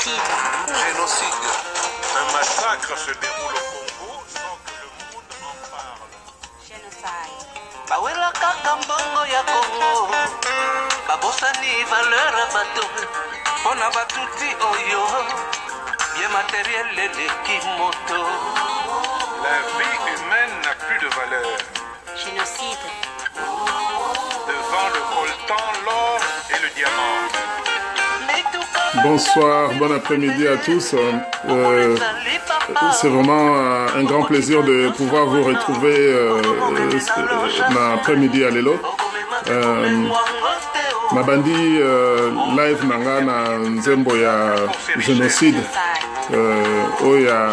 Génocide. Génocide. Un massacre se déroule au Congo sans que le monde en parle. Génocide. Bawela kaka mbongo ya Congo babosani valeur à bateau pona batuti oyo bien matériel eleki moto. La vie humaine n'a plus de valeur. Génocide. Devant le coltan, l'or et le diamant. Bonsoir, bon après-midi à tous. C'est vraiment un grand plaisir de pouvoir vous retrouver l'après-midi à l'élo. Mabandi live nanga na nzembo ya génocide oya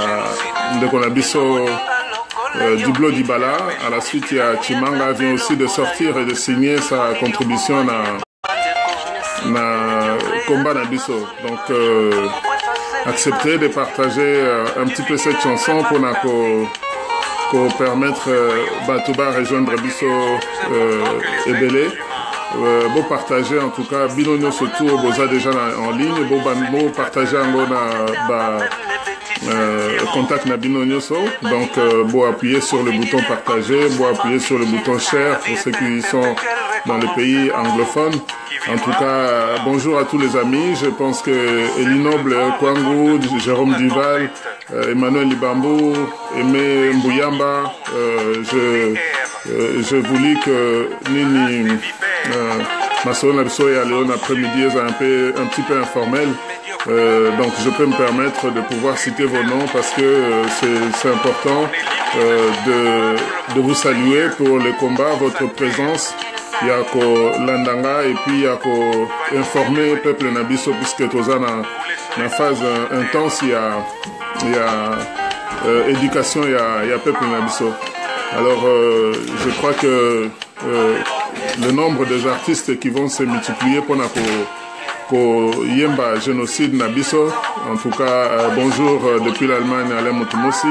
ndeko na biso Diblo Dibala. À la suite, il y a Chimanga vient aussi de sortir et de signer sa contribution na combat Nabiso. Donc, accepter de partager un petit peu cette chanson pour permettre Batouba rejoindre Biso Ebele. Beau partager en tout cas, Binonio surtout, Boza déjà en ligne, beau partager contact na Binonio so. Donc, beau appuyer sur le bouton partager, beau appuyer sur le bouton share pour ceux qui sont dans le pays anglophone. En tout cas, bonjour à tous les amis. Je pense que Elinoble Kwangu, Jérôme Duval, Emmanuel Libambou, Aimé Mbouyamba, je vous lis que Nini Masson Abso et Aléon après-midi est un petit peu informel. Donc je peux me permettre de pouvoir citer vos noms parce que c'est important de vous saluer pour le combat, votre présence. Il y a Landanga et puis il y a informer le peuple Nabiso puisque tous en la phase intense il y a éducation, il y a peuple Nabiso. Alors je crois que le nombre des artistes qui vont se multiplier pour Yemba génocide Nabiso. En tout cas bonjour depuis l'Allemagne Alain Moutoumoussi.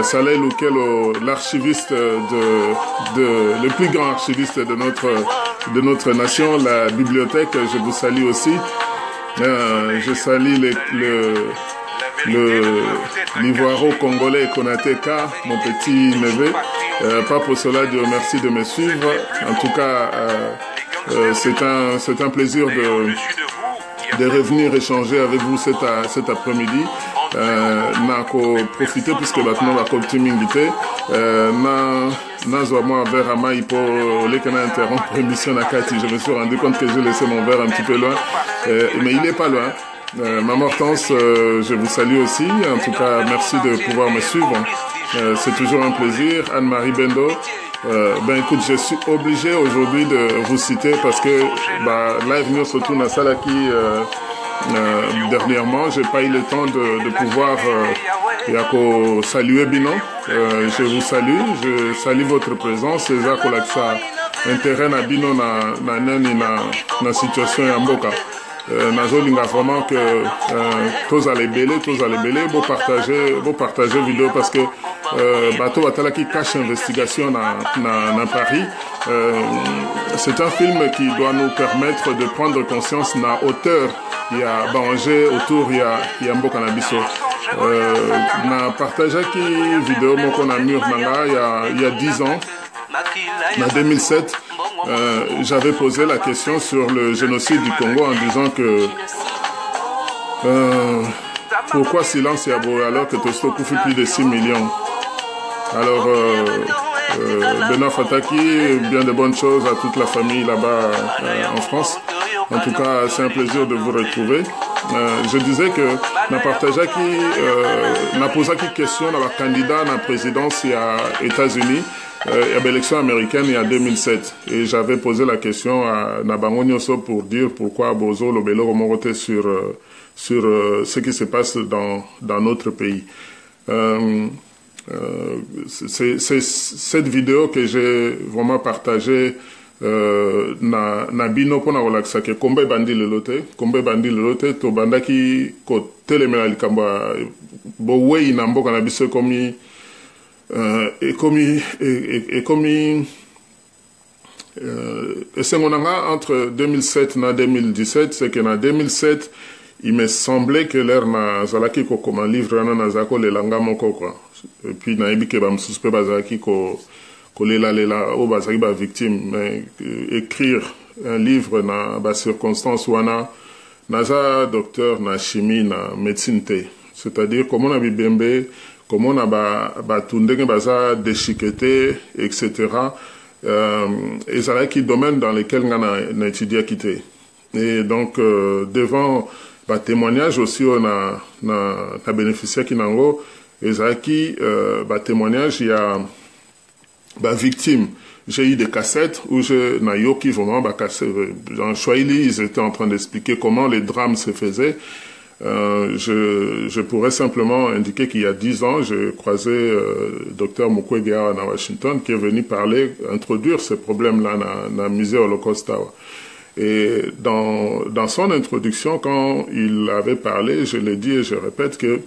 Saleh Loukelo, l'archiviste le plus grand archiviste de notre nation, la bibliothèque, je vous salue aussi. Je salue l'ivoiro-congolais Konateka, mon petit neveu. Pas pour cela, Dieu merci de me suivre. En tout cas, c'est un plaisir de revenir échanger avec vous cet après-midi. Nako profiter puisque maintenant la copie m'invite nazo moi vers Amaï pour les canaux interrompre l'émission à Kati. Je me suis rendu compte que j'ai laissé mon verre un petit peu loin, mais il est pas loin. Maman Hortense, je vous salue aussi. En tout cas, merci de pouvoir me suivre. C'est toujours un plaisir. Anne-Marie Bendo. Écoute, je suis obligé aujourd'hui de vous citer parce que live news surtout na salaki dernièrement, j'ai pas eu le temps de pouvoir saluer Bino. Je vous salue, je salue votre présence. C'est ça qu'on a intérêt na Bino na situation ya mboka. Nazolinga vraiment que tous allez belé, vous partager vidéo parce que bateau atala qui cache investigation na Paris. C'est un film qui doit nous permettre de prendre conscience na hauteur. Il y a Banger autour, il y a Mboka Nabiso. Na partagé qui vidéo moko na mur nanga il y a 10 ans, en 2007. J'avais posé la question sur le génocide du Congo en disant que pourquoi silence et abou alors que Tosto Koufi plus de 6 millions. Alors Benoît Fataki, bien de bonnes choses à toute la famille là-bas en France. En tout cas, c'est un plaisir de vous retrouver. Je disais que n'a partagé qui n'a posé qui question dans la candidat à la présidence il y a États-Unis. Il y a l'élection américaine il y a 2007 et j'avais posé la question à Nabango Nyoso pour dire pourquoi Bozo Lobelo remontait sur ce qui se passe dans notre pays. C'est cette vidéo que j'ai vraiment partagée na bino pona relaxa ke kombe bandi lelote to bandaki ko telemela likamba bo wei na mboka na biso komi et c'est mon entre 2007 et 2017, c'est que en 2007, il me semblait que l'air na zalaki ko comme un livre na nazako le langa moko quoi. Et puis na ebike ba msuspect bazaki ko lela o bazaki ba victime, mais écrire un livre na ba circonstance wana naza docteur na chimie na médecine te, c'est-à-dire comment na bibembe, comment na ba tundenge baza déchiqueté, etc. Et zalaki domaine dans lesquels na étudié quitté. Et donc devant ba témoignage aussi on a bénéficié kinango et zalaki ba témoignage il y a ba victime. J'ai eu des cassettes où je na yoki vraiment ba cassette en Swahili, ils étaient en train d'expliquer comment les drames se faisaient. Je pourrais simplement indiquer qu'il y a 10 ans, j'ai croisé Dr Mukwege à Washington qui est venu introduire ces problèmes-là dans le musée Holocauste. Et dans son introduction, quand il avait parlé, je l'ai dit et je répète que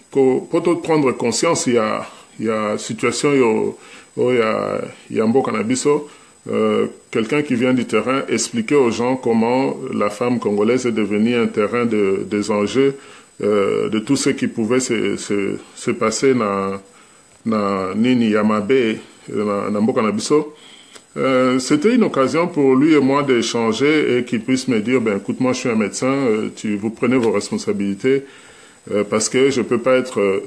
pour prendre conscience, il y a situation il y a un beau cannabiso, quelqu'un qui vient du terrain expliquer aux gens comment la femme congolaise est devenue un terrain des enjeux de tout ce qui pouvait se passer na Nini Yamabe na mbo cannabiso. C'était une occasion pour lui et moi d'échanger et qu'il puisse me dire ben écoute, moi je suis un médecin, vous prenez vos responsabilités parce que je peux pas être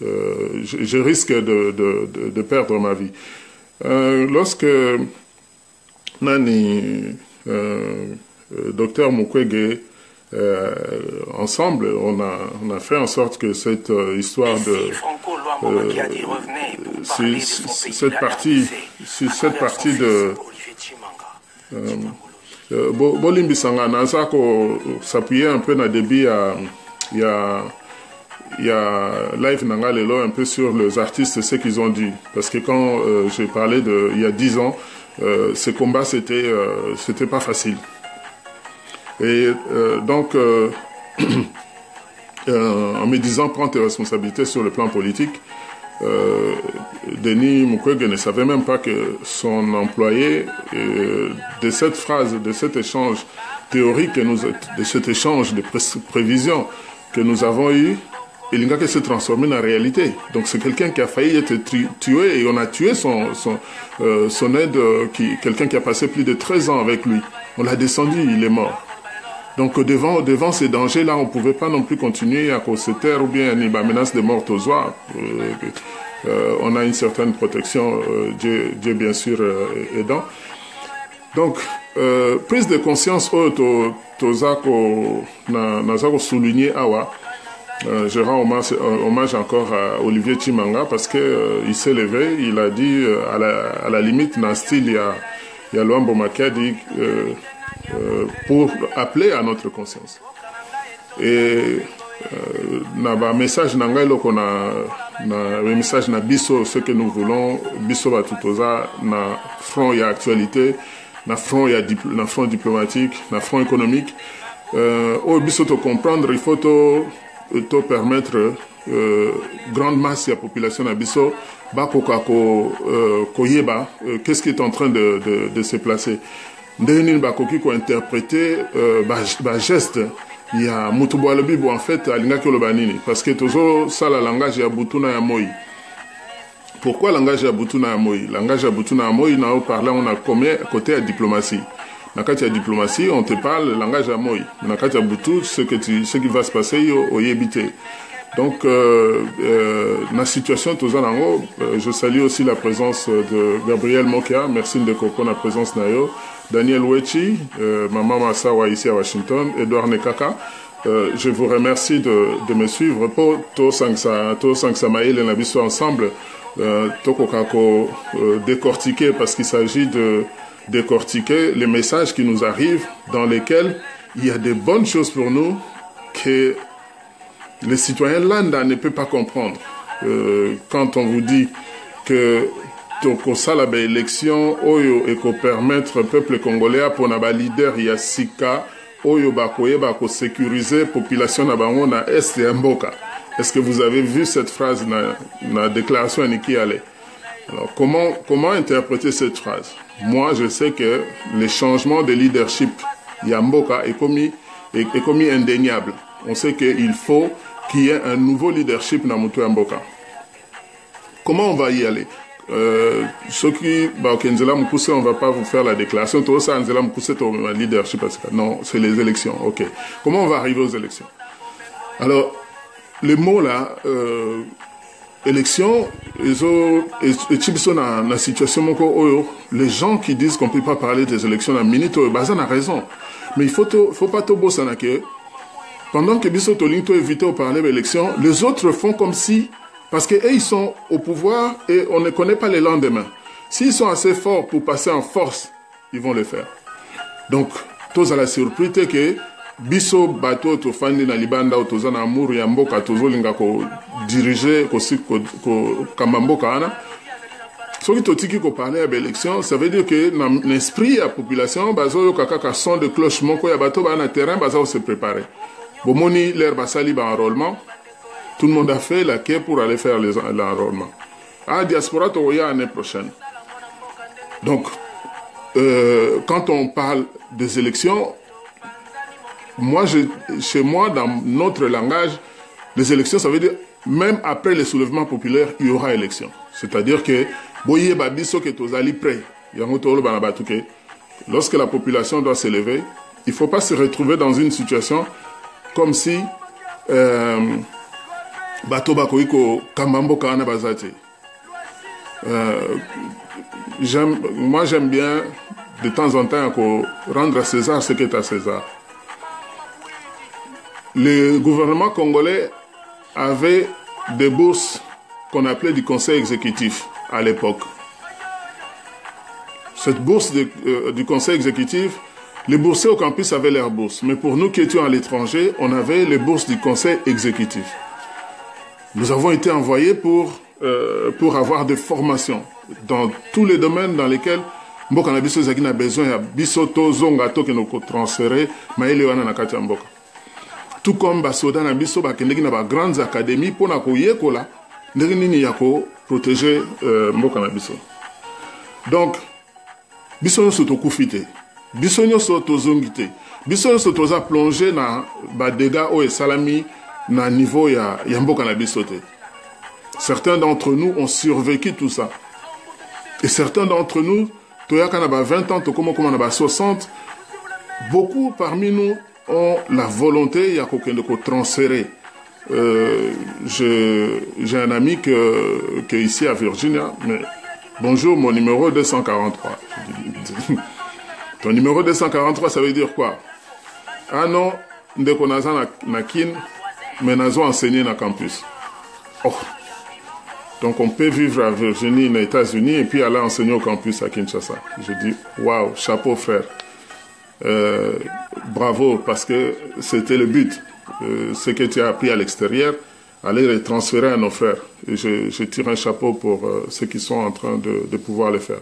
je risque de perdre ma vie. Lorsque Dr Mukwege, ensemble, on a fait en sorte que cette histoire de cette partie de Bolimbi Sangana, ça s'appuyait un peu dans le débit il y a live Nangalelo un peu sur les artistes, ce qu'ils ont dit. Parce que quand j'ai parlé il y a 10 ans, ce combat, c'était pas facile. Et donc, en me disant, prends tes responsabilités sur le plan politique, Denis Mukwege ne savait même pas que son employé, de cette phrase, de cet échange théorique, de cet échange de prévisions que nous avons eu, il n'a qu'à se transformer en réalité. Donc c'est quelqu'un qui a failli être tué et on a tué son aide, quelqu'un qui a passé plus de 13 ans avec lui. On l'a descendu, il est mort. Donc devant ces dangers-là, on ne pouvait pas non plus continuer à cause de terre ou bien une menace de mort aux oies. On a une certaine protection, Dieu bien sûr aidant. Donc, prise de conscience, Nazako souligné Awa. Je rends hommage encore à Olivier Chimanga parce que il s'est levé, il a dit à la limite dans le style il y a Luambo Makia dit pour appeler à notre conscience. Et na message nangailo na message na biso ce que nous voulons biso batutoza na front ya actualité na front diplomatique na front économique au biso to comprendre il faut to permettre grande masse de la population à Bisso koyeba qu'est-ce qui est en train de se placer. Ndeni bakoki ko interpréter geste il y a mutubo alobibo en fait alinga ko lobanini parce que toujours ça la langage ya butuna ya moi. Pourquoi langage ya butuna ya moi? Langage ya butuna ya moi na parler on a combien côté à diplomatie. Dans la diplomatie, on te parle le langage à moi. Dans la Boutou, ce qui va se passer au Yébité. Donc, dans la situation, je salue aussi la présence de Gabriel Mokia, merci de Coco, la présence Nayo, Daniel Wechi, Maman Massawa ici à Washington, Edouard Nekaka. Je vous remercie de me suivre pour To Sangsa Maïl et Nabiso ensemble, Toko Kako décortiquer parce qu'il s'agit de décortiquer les messages qui nous arrivent dans lesquels il y a des bonnes choses pour nous que les citoyens landa ne peuvent pas comprendre. Quand on vous dit que toko sala ba élection oyo et qu'on permettre au peuple congolais pour na leader ya sika oyo bakoye bako sécuriser population na bango na est et mboka. Est-ce que vous avez vu cette phrase na déclaration Niki Ale? Alors comment interpréter cette phrase? Moi, je sais que les changements de leadership Yamboka est commis est comme indéniable. On sait qu'il faut qu'il y ait un nouveau leadership dans Moto Mboka. Comment on va y aller? Ceux qui, on ne va pas vous faire la déclaration. Tout ça, leadership. Non, c'est les élections. Ok. Comment on va arriver aux élections? Alors, les mots là, élections, dans la situation, les gens qui disent qu'on ne peut pas parler des élections dans minute, ils ont raison. Mais il faut pas tout bosser que pendant que Bisso Tolinto évité de parler des élections, les autres font comme si, parce qu'eux ils sont au pouvoir et on ne connaît pas les lendemains. S'ils sont assez forts pour passer en force, ils vont le faire. Donc, tous à la surprise que Bisso bateau to fandi na libanda ou toza na amuru ya mboka tozo linga ko diriger ko kamamboka ana. Soki totiki ko parler à l'élection, ça veut dire que dans l'esprit de la population, bazo yo kaka son de cloche moko ya bateau ba na terrain bazo se préparer. Bomoni l'air basali ba enrôlement. Tout le monde a fait la quai pour aller faire l'enrôlement. À diaspora to ya l'année prochaine. Donc quand on parle des élections, chez moi, dans notre langage, les élections, ça veut dire, même après les soulèvements populaires, il y aura élection. C'est-à-dire que, lorsque la population doit s'élever, il ne faut pas se retrouver dans une situation comme si, moi, j'aime bien, de temps en temps, rendre à César ce qui est à César. Le gouvernement congolais avait des bourses qu'on appelait du conseil exécutif à l'époque. Cette bourse du conseil exécutif, les boursiers au campus avaient leurs bourses. Mais pour nous qui étions à l'étranger, on avait les bourses du conseil exécutif. Nous avons été envoyés pour avoir des formations dans tous les domaines dans lesquels Mboka na biso ezaki na besoin ya biso to zonga to ke no ko transférer maele wana na kati ya mboka. Tout comme basoda na biso bakendeki na ba grandes académies pona ko yekola ndenge nini ya ko protéger mboka na biso. Donc biso nyonso tokufite, biso nyonso tozongite, biso nyonso toza plongé na ba dégâts o esalami na niveau ya mboka na biso te. Certains d'entre nous ont survécu tout ça. Et certains d'entre nous, toyaka na ba 20 ans, tokomo na ba 60, beaucoup parmi nous ont la volonté ya kokende ko transférer. J'ai un ami qui est ici à Virginia, mais bonjour, mon numéro 243. Ton numéro 243, ça veut dire quoi? Ah non, ndeko naza na kin, mais nazo enseigné na campus. Oh. Donc on peut vivre à Virginie, aux États-Unis, et puis aller enseigner au campus à Kinshasa. Je dis, waouh, chapeau frère. Bravo, parce que c'était le but. Ce que tu as appris à l'extérieur, aller le transférer à nos frères. Et je tire un chapeau pour ceux qui sont en train de pouvoir le faire.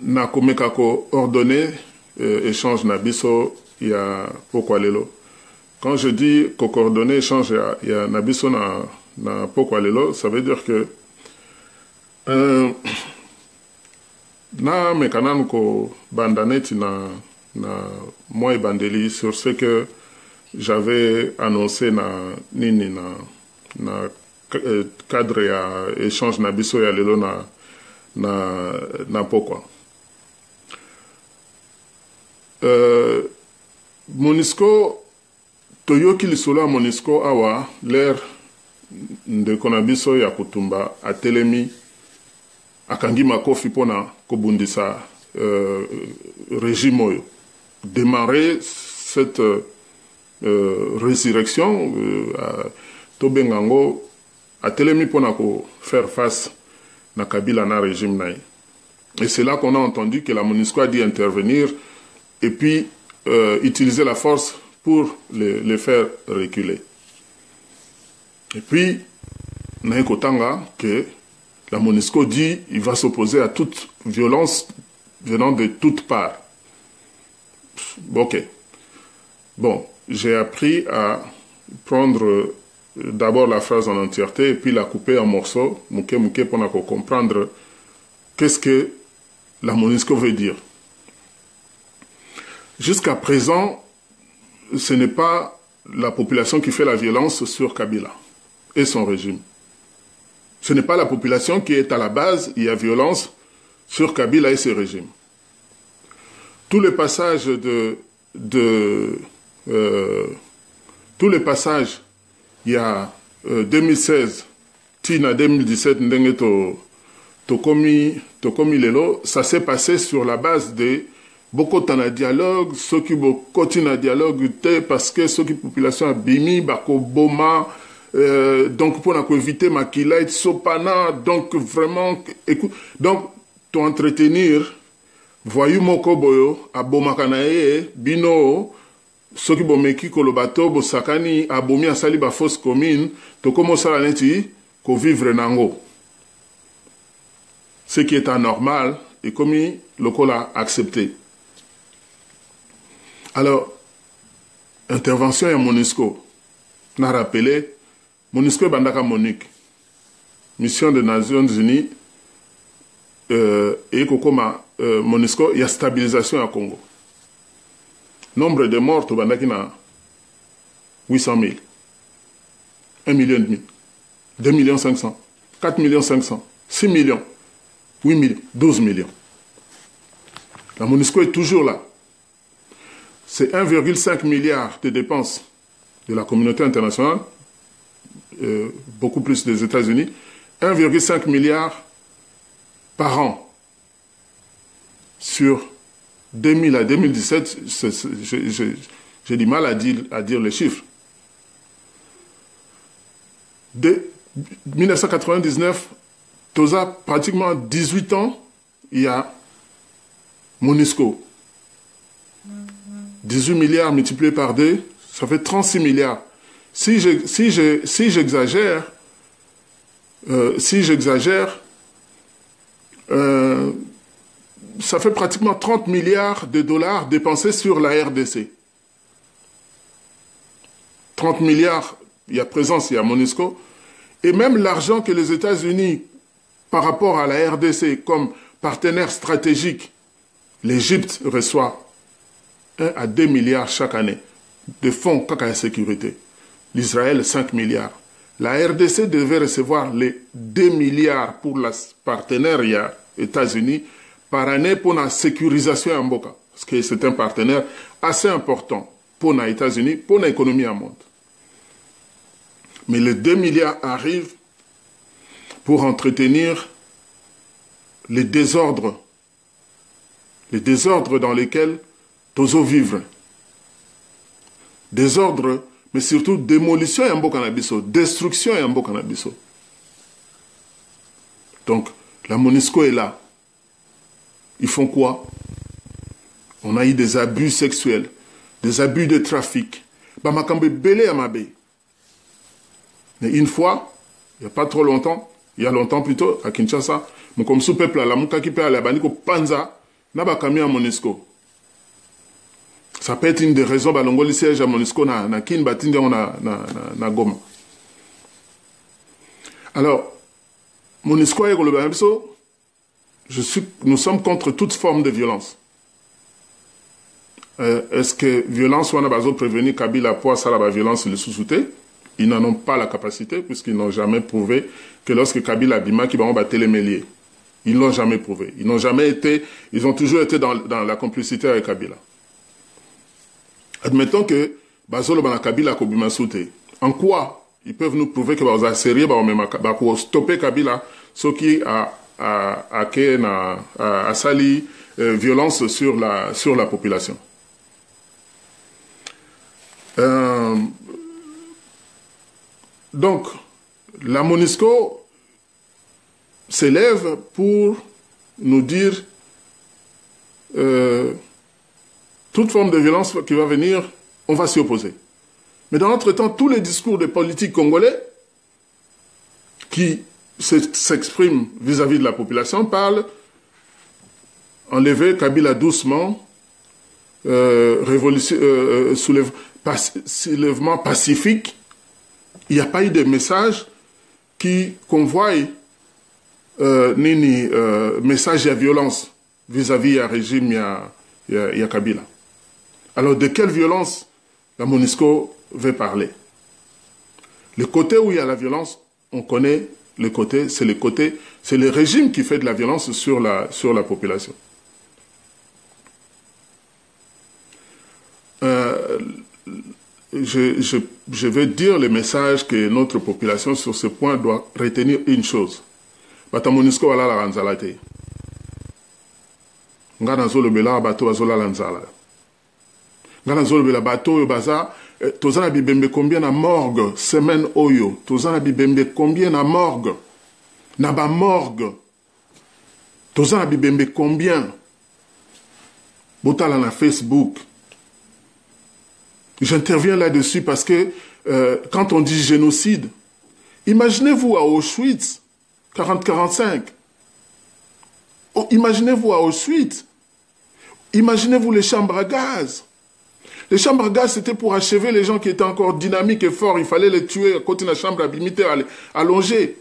Nakomekako ordonné, échange nabiso, il y a pourquoi lelo. Quand je dis coordonné échange, il y a nabiso na pourquoi lelo, ça veut dire que na mekanan ko bandaneti na moi bandeli sur ce que j'avais annoncé na nini na cadre ya échange nabiso ya lelo na pourquoi. Monisco toyoki lisolo ya Monisco awa l'air ndeko na biso ya kutumba atelemi akangi makofi pona kobundisa régime oyo démarrer cette résurrection tobengango atelemi pona ko faire face na Kabila na régime naï. Et c'est là qu'on a entendu que la MONUSCO a dit intervenir et puis utiliser la force pour les faire reculer. Et puis, Naïkotanga, que la MONUSCO dit il va s'opposer à toute violence venant de toutes parts. Ok. Bon, j'ai appris à prendre d'abord la phrase en entièreté et puis la couper en morceaux, mouké pour comprendre qu'est-ce que la MONUSCO veut dire. jusqu'à présent, ce n'est pas la population qui fait la violence sur Kabila et son régime. Ce n'est pas la population qui est à la base, il y a violence sur Kabila et ses régimes. Tous les passages tous les passages, il y a 2016, Tina 2017, ndenge tokomi lelo, ça s'est passé sur la base de beaucoup de dialogue, ceux qui continuent à dialogue parce que ceux qui population a bimi, bako boma, donc pour éviter makila et sopana, donc vraiment, écoute, donc to entretenir, voyou moko boyo, aboma kanae, bino, ceux qui bomeki kolobato, bosakani, abomi asali ba fausse commune, to komo sala neti, ko vivre nango. Ce qui est anormal, et comme le col a accepté. Alors, intervention à MONUSCO, on a rappelé, MONUSCO est Bandaka Monique, mission des Nations Unies, et Kokoma MONUSCO, il y a stabilisation à Congo. Nombre de morts, Bandaki na 800 000, 1,5 million, 2 500 000, 4 500 000, 6 millions, 8 millions, 12 millions. La MONUSCO est toujours là. C'est 1,5 milliard de dépenses de la communauté internationale, beaucoup plus des États-Unis, 1,5 milliard par an. Sur 2000 à 2017, j'ai du mal à dire les chiffres. De 1999, Toza, pratiquement 18 ans, il y a MONUSCO. 18 milliards multipliés par 2, ça fait 36 milliards. Si j'exagère, ça fait pratiquement 30 milliards de dollars dépensés sur la RDC. 30 milliards, il y a présence, il y a MONUSCO. Et même l'argent que les États-Unis, par rapport à la RDC comme partenaire stratégique, l'Égypte reçoit 1 à 2 milliards chaque année de fonds de sécurité. L'Israël, 5 milliards. La RDC devait recevoir les 2 milliards pour la partenaire États-Unis par année pour la sécurisation en Boka. Parce que c'est un partenaire assez important pour les États-Unis, pour l'économie en monde. Mais les 2 milliards arrivent pour entretenir les désordres dans lesquels Tozo vivre. Désordre, mais surtout démolition et Mbokanabiso, destruction et Mbokanabiso. Donc, la MONUSCO est là. Ils font quoi? On a eu des abus sexuels, des abus de trafic. Bamakambe belé amabe. Mais une fois, il n'y a pas trop longtemps, il y a longtemps plutôt, à Kinshasa, mais comme ce peuple, la Moukaki pe la Baniko Panza, n'a pas kamé à MONUSCO. Ça peut être une des raisons que l'on siège à MONUSCO na kin batinde na Goma. Alors, MONUSCO et Golobamso, nous sommes contre toute forme de violence. Est-ce que violence ou on a besoin de prévenir Kabila pour ça la violence le sous-souté? Ils n'en ont pas la capacité puisqu'ils n'ont jamais prouvé que lorsque Kabila Bima qui va battre les méliers. Ils ne l'ont jamais prouvé. Ils n'ont jamais été, ils ont toujours été dans la complicité avec Kabila. Admettons que Bazolo Bana Kabila Kobima Souté. En quoi ils peuvent nous prouver que Baza sérieux pour stopper Kabila, ce qui a sali violence sur la population. Donc, la MONUSCO s'élève pour nous dire toute forme de violence qui va venir, on va s'y opposer. Mais dans l'entretemps, tous les discours des politiques congolais qui s'expriment vis-à-vis de la population parlent enlever Kabila doucement, soulèvement pacifique. Il n'y a pas eu de message qui convoie message de violence vis-à-vis du régime, il y a Kabila. Alors, de quelle violence la MONUSCO veut parler? Le côté où il y a la violence, on connaît le côté, c'est le régime qui fait de la violence sur la population. Je vais dire le message que notre population sur ce point doit retenir une chose. Bata MONUSCO wala la ranzala te. Nga nazolo bela bato bazola lanzala. Nga nazolo bela bato baza tozana bibembe combien na morgue semaine oyo. Tozana bibembe combien na morgue. Na ba morgue. Tozana bibembe combien. Botala na Facebook. J'interviens là-dessus parce que quand on dit génocide, imaginez-vous à Auschwitz, 40-45. Oh, imaginez-vous à Auschwitz. Imaginez-vous les chambres à gaz. Les chambres à gaz, c'était pour achever les gens qui étaient encore dynamiques et forts. Il fallait les tuer à côté de la chambre à allongée.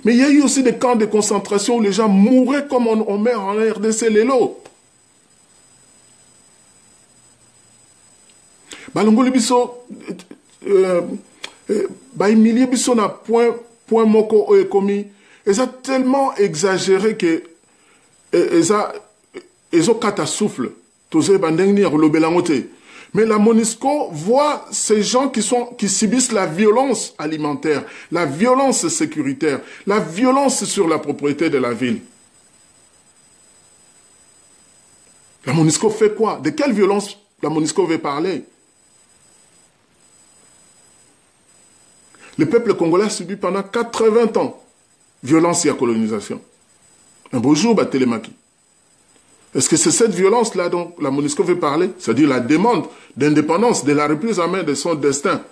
Mais il y a eu aussi des camps de concentration où les gens mouraient comme on meurt en RDC Lelo. Balongoli biso humilié biso na point moko o ekomi eza tellement exagéré que eza catastrophe toze bandengni ya lobelango te. Mais la MONUSCO voit ces gens qui subissent la violence alimentaire, la violence sécuritaire, la violence sur la propriété de la ville. La MONUSCO fait quoi? De quelle violence la MONUSCO veut parler? Le peuple congolais a subi pendant 80 ans violence et colonisation. Un beau jour, Télémaki. Est-ce que c'est cette violence-là dont la MONUSCO veut parler? C'est-à-dire la demande d'indépendance, de la reprise en main de son destin.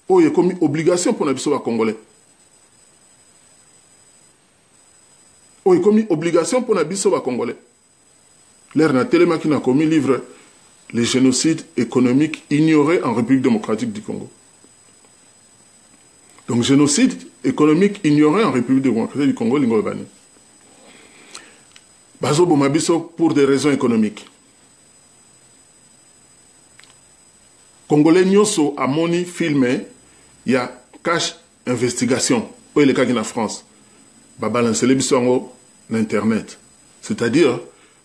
Oh, il y a comme obligation pour les Congolais. Oh, il y a comme obligation pour les Congolais. L'air n'a Télémaki n'a commis livre les génocides économiques ignorés en République démocratique du Congo. Donc, génocide économique ignoré en République démocratique du Congo, Lingolbani. Bazo Bomabiso pour des raisons économiques. Congolais Nyoso a moni filmé, il y a cache investigation. Où est le cas en France? Babalancer les bisongo l'internet. C'est-à-dire,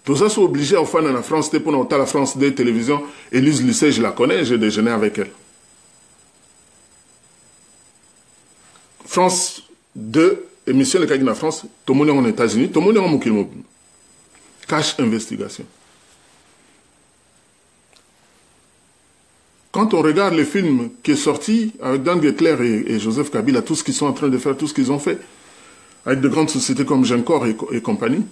tous ça sont obligés à faire en France, pour noter la France des télévisions. Élise Lycée, je la connais, j'ai déjeuné avec elle. France 2, émission le cas en France, tout le monde est aux États-Unis, tout le monde est en Moukilmo. Cache investigation. Quand on regarde le film qui est sorti avec Dan Getler et Joseph Kabila, tout ce qu'ils sont en train de faire, tout ce qu'ils ont fait, avec de grandes sociétés comme Gencor et compagnie,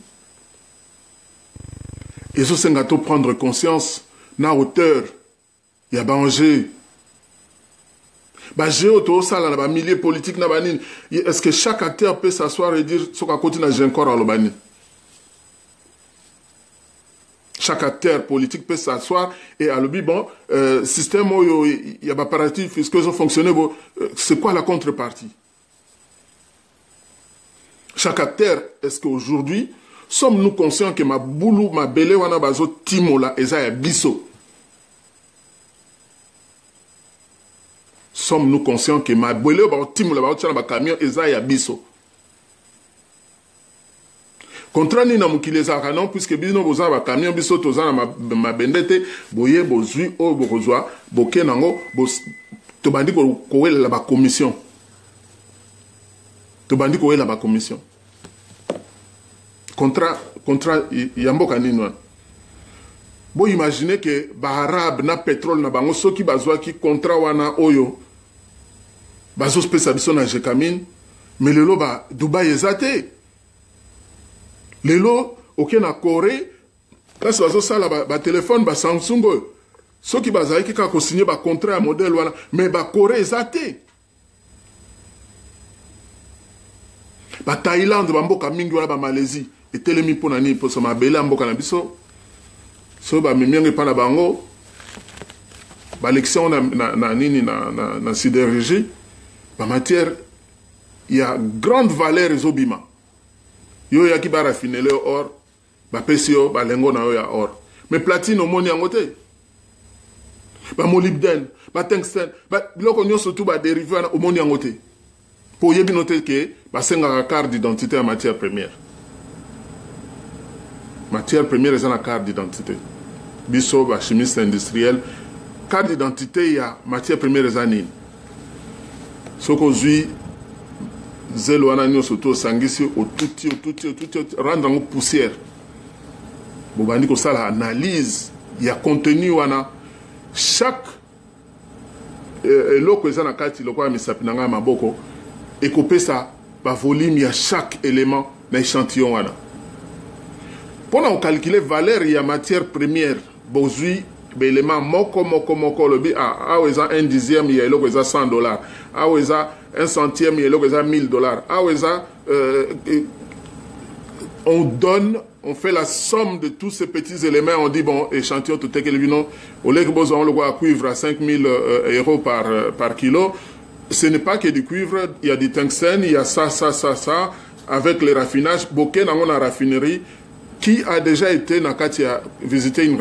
et ce c'est gâteau prendre conscience, na hauteur, il y a danger. Milieu politique, est-ce que chaque acteur peut s'asseoir et dire ce qu'on continue à Gencor à l'Obani? Chaque acteur politique peut s'asseoir et à l'objet, bon, système où il y a des apparatifs, est-ce qu'ils ont fonctionné, c'est quoi la contrepartie? Chaque acteur, est-ce qu'aujourd'hui, sommes-nous conscients que ma boulou, ma belle, wana bazo timola, eza ya biso? Sommes-nous conscients que ma belle, bazo timola, bazo tchala ba camion, eza ya biso? Contrat ni na mukile zaka non puisque bino boza ba camion biso toza na ma bendete boye bozui o bozwa boke nango to bandi ko wela ba commission. To bandi ko wela ba commission. Contrat yamboka nino. Bo imaginer que ba arabe na pétrole na bango soki bazwa ki contrat wana oyo bazo spesa biso na Jekamine mais lelo ba Dubai ezate. Lelo, ok na Corée, là c'est ça la téléphone, ba Samsung, ceux qui basaient qui ont signé ba contrat à modèle voilà, mais ba Corée zaté. Ba Thaïlande, ba mboka mingi wala ba Malaisie, et telemi pour nani pour ça ma belle mboka na biso. So ba mimengi pa na bango, ba lection na nini na sidérurgie, ba matière, il y a grande valeur ezobima. Yo ya ki ba rafiner le or, ba pesio ba lengo na yo ya or. Mais platine, on y en côté. Molybdène, tungstène, biloko nyonso tout dérivé au monde en côté. Pour y noter que c'est une carte d'identité en matière première. Matière première est une carte d'identité. Bisso, chimiste industriel, carte d'identité, il y a matière première est une. Ce qu'on dit, zélo ananyo surtout sangisi au tout rendre en poussière. Bobani ko ça l'analyse, il y a contenu wana chaque eloko ezana kati loko ya misapinanga maboko ekopé ça ba volume il y a chaque élément na échantillon wana. Pour on calculer valeur il y a matière première bozui l'élément moko lobi eza 1/10 il y a eloko eza $100 eza 1/100 il y a eloko eza $1000 eza on donne, on fait la somme de tous ces petits éléments, on dit bon, échantillon tout est que le au lieu que besoin le à cuivre à 5000 € par kilo, ce n'est pas que du cuivre, il y a du tungstène, il y a ça, avec les raffinages, Boké dans la raffinerie, qui a déjà été dans visité une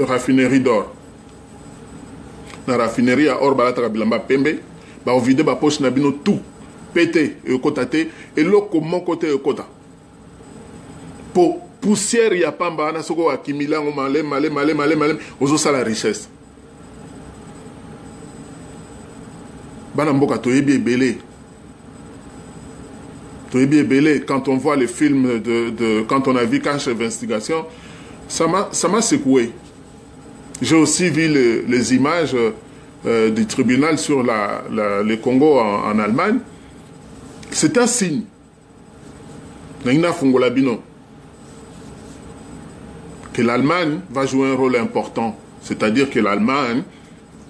raffinerie d'or. La raffinerie à Or Balata Bilamba Pembe, on vide ba poche nabino tout, pété et kotate, et l'autre mon côté et kota. Pour poussière, il y a pas de soko akimila, on malé, on ça la richesse. Banamboka toyebi belé. Toyebi belé. Quand on voit les films quand on a vu Cache Investigation, ça m'a secoué. J'ai aussi vu les images du tribunal sur le Congo en Allemagne. C'est un signe. Naina Fungolabino. Que l'Allemagne va jouer un rôle important. C'est-à-dire que l'Allemagne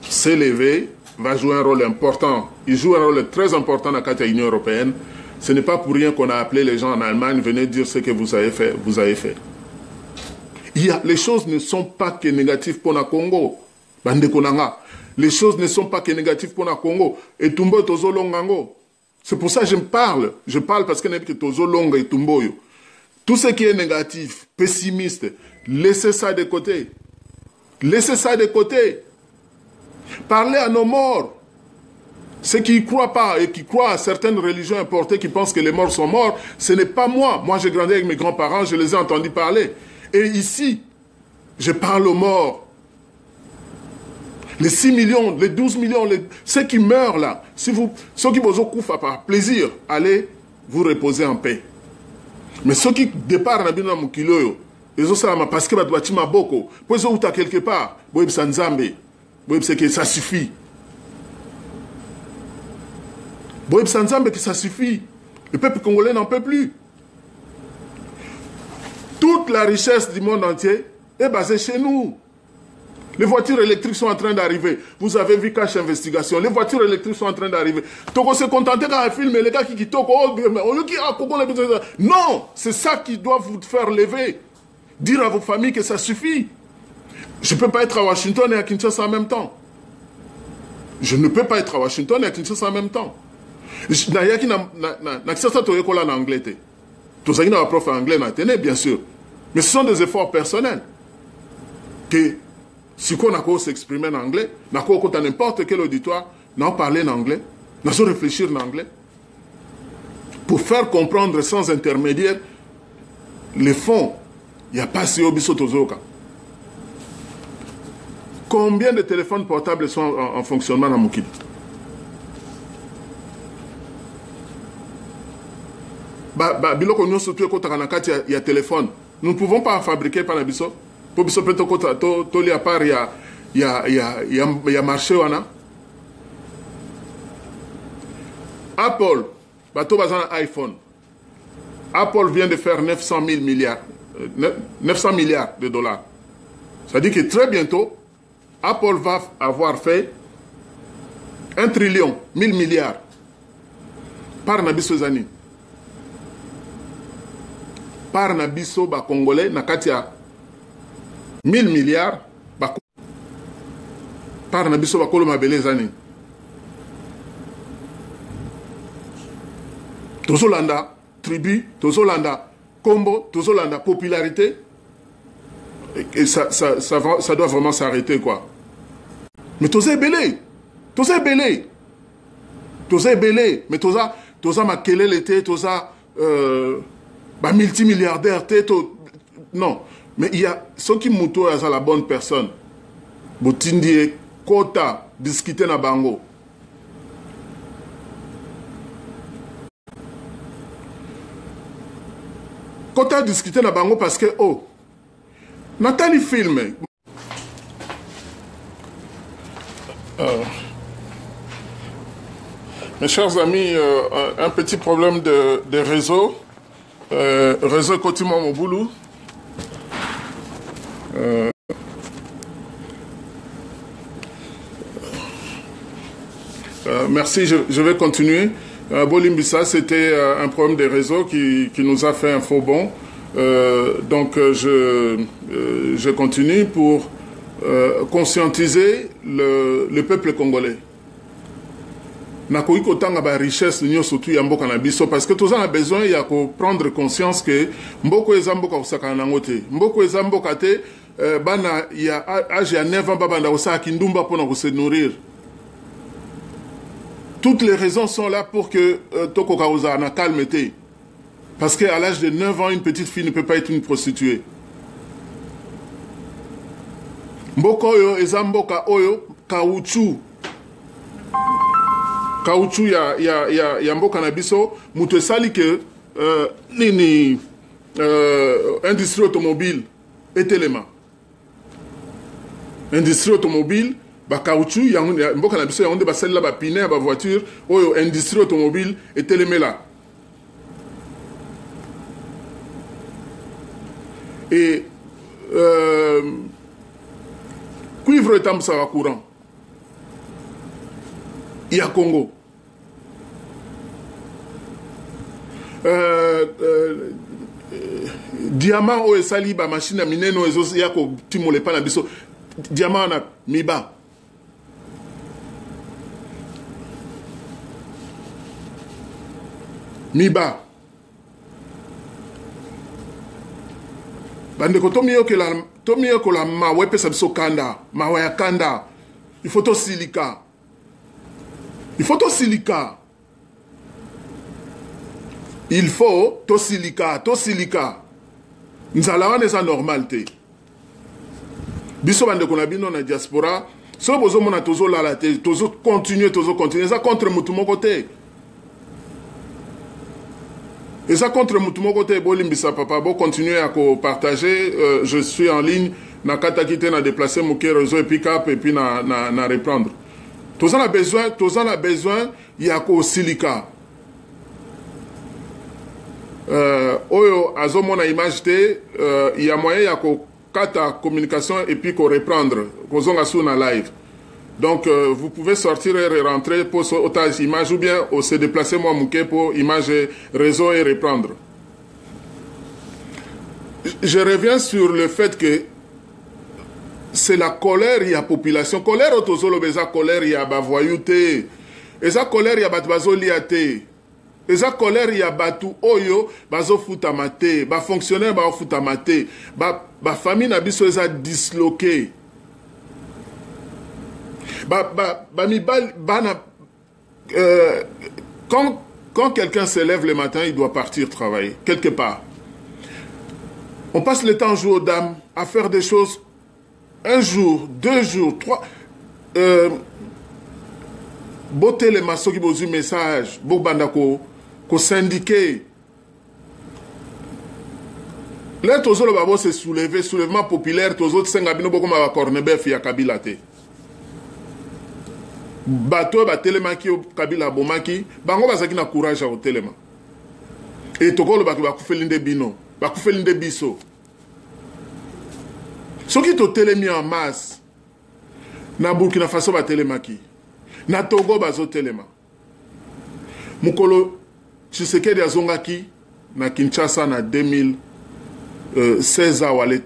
s'est levée, va jouer un rôle important. Il joue un rôle très important dans l'Union européenne. Ce n'est pas pour rien qu'on a appelé les gens en Allemagne, venez dire ce que vous avez fait. Les choses ne sont pas que négatives pour le Congo. Les choses ne sont pas que négatives pour le Congo. Et Tumbo Tozo Longango. C'est pour ça que je parle. Je parle parce que Tozo Longa et Tumbo. Tout ce qui est négatif, pessimiste, laissez ça de côté. Laissez ça de côté. Parlez à nos morts. Ceux qui ne croient pas et qui croient à certaines religions importées qui pensent que les morts sont morts, ce n'est pas moi. Moi, j'ai grandi avec mes grands-parents, je les ai entendus parler. Et ici, je parle aux morts. Les 6 millions, les 12 millions, ceux qui meurent là, ceux qui vous occupent par plaisir, allez vous reposer en paix. Mais ceux qui départent dans le kilo, ils ont ça parce que tu as beaucoup. Pour ceux qui sont quelque part, ça suffit. Ça suffit. Le peuple congolais n'en peut plus. Toute la richesse du monde entier est basée chez nous. Les voitures électriques sont en train d'arriver. Vous avez vu Cache Investigation. Les voitures électriques sont en train d'arriver. Togo se contenter quand un film, les gars qui toquent, non, c'est ça qui doit vous faire lever. Dire à vos familles que ça suffit. Je ne peux pas être à Washington et à Kinshasa en même temps. Je ne peux pas être à Washington et à Kinshasa en même temps. Prof anglais, bien sûr. Mais ce sont des efforts personnels. Que si on a s'exprimer en anglais, on a n'importe quel auditoire, on a parlé en anglais, on a réfléchir en anglais. Pour faire comprendre sans intermédiaire les fonds, il n'y a pas si obiso tozoka. Combien de téléphones portables sont en fonctionnement dans Mukidi? Biloko nous surtout quand il y a téléphone. Nous ne pouvons pas en fabriquer par la biso. Pour biso peut à part il y a marché wana. Apple, bateau bazan iPhone. Apple vient de faire 900 milliards de dollars. Ça dit que très bientôt, Apple va avoir fait 1 trillion, 1000 milliards par Nabiso Zani. Par Nabiso ba Congolais, Nakatia 1000 milliards par Nabiso ba Koloma Belezani. Tozolanda, tribu, Tozolanda, combo, Tozolanda, popularité. Et ça doit vraiment s'arrêter, quoi. Mais toza belé. Mais toza makelele te, toza multimilliardaire te, non. Mais il y a ceux qui mouto à la bonne personne. Botindie kota discuter na bango. Kota discuter na bango parce que oh Nathalie filme. Mes chers amis, un petit problème de réseau. Réseau Kotima Moboulou. Merci, je vais continuer. Bolimbissa, c'était un problème de réseau qui nous a fait un faux bond. Donc, je continue pour conscientiser le peuple congolais. Nakoui kotanga ba richesse nyo surtout ya mboka na biso parce que tous on a besoin ya ko prendre conscience que mboko eza mboka kusaka na ngote mboko eza mboka te bana ya âge ya 9 ans babanda osaka kindumba pona ko se nourrir. Toutes les raisons sont là pour que toko kauza na calmeté. Parce qu'à l'âge de 9 ans, une petite fille ne peut pas être une prostituée. Mboko oyo eza mboka oyo caoutchouc ya mboka na biso muto esali ke nini industrie automobile etelema. Industrie automobile ba caoutchouc ya mboka na biso ya onde ba sala ba pine ba voiture oyo industrie automobile etelemela. Et cuivre est un courant. Il y a Congo. Diamant ou esali ba machine à miner no ezo ya ko timole pa na biso. Diamant na miba. Miba. Bandeko tomiyo ke la mawe pesa biso kanda, mawe ya kanda. Il faut to silica. Il faut to silica. Il faut to silica. Nzala wana eza normal te. Biso bandeko na bino na diaspora, so bozo mona tozo lala te, tozo continuer. Eza contre mutu moko te. Et ça contre Moutoumoko Bolimbissa papa, bon continuer à partager. Je suis en ligne, na kata kite na déplacer mon réseau et pick up et puis na reprendre. Tous en a besoin, il y a ko silica. Oyo azomo na image te, il y a moyen ya ko kata communication et puis ko reprendre. Ko zonga sou na live. Donc, vous pouvez sortir et rentrer pour otage image ou bien se déplacer moi mouké pour image réseau et reprendre. Je reviens sur le fait que c'est la colère, il y a population. Colère autozolo beza colère, il y a bavoyouté. Et ça colère, il y a batbazo liaté. Et ça colère, il y a batu oyo, bazo futamate, ba fonctionnaire ba futamate, ba famille nabiso eza disloqué. Quand quelqu'un se lève le matin, il doit partir travailler, quelque part. On passe le temps à jouer aux dames, à faire des choses, 1 jour, 2 jours, 3. Beauté les maçons qui vous message, Bobandako, ko syndiqué. Là, tous les babos se soulever, soulèvement populaire, tous les autres sengabino beaucoup ma cornebef ya Kabila te. Bato ba telemaki o Kabila bomaki bango bazaki na courage au telema et tokolo ba kufelinde bino ba kufelinde biso soki to telemi en masse na Burkina Faso ba telemaki na Togo bazo telema mukolo Tshisekedi azongaki na Kinshasa na 2016 awa le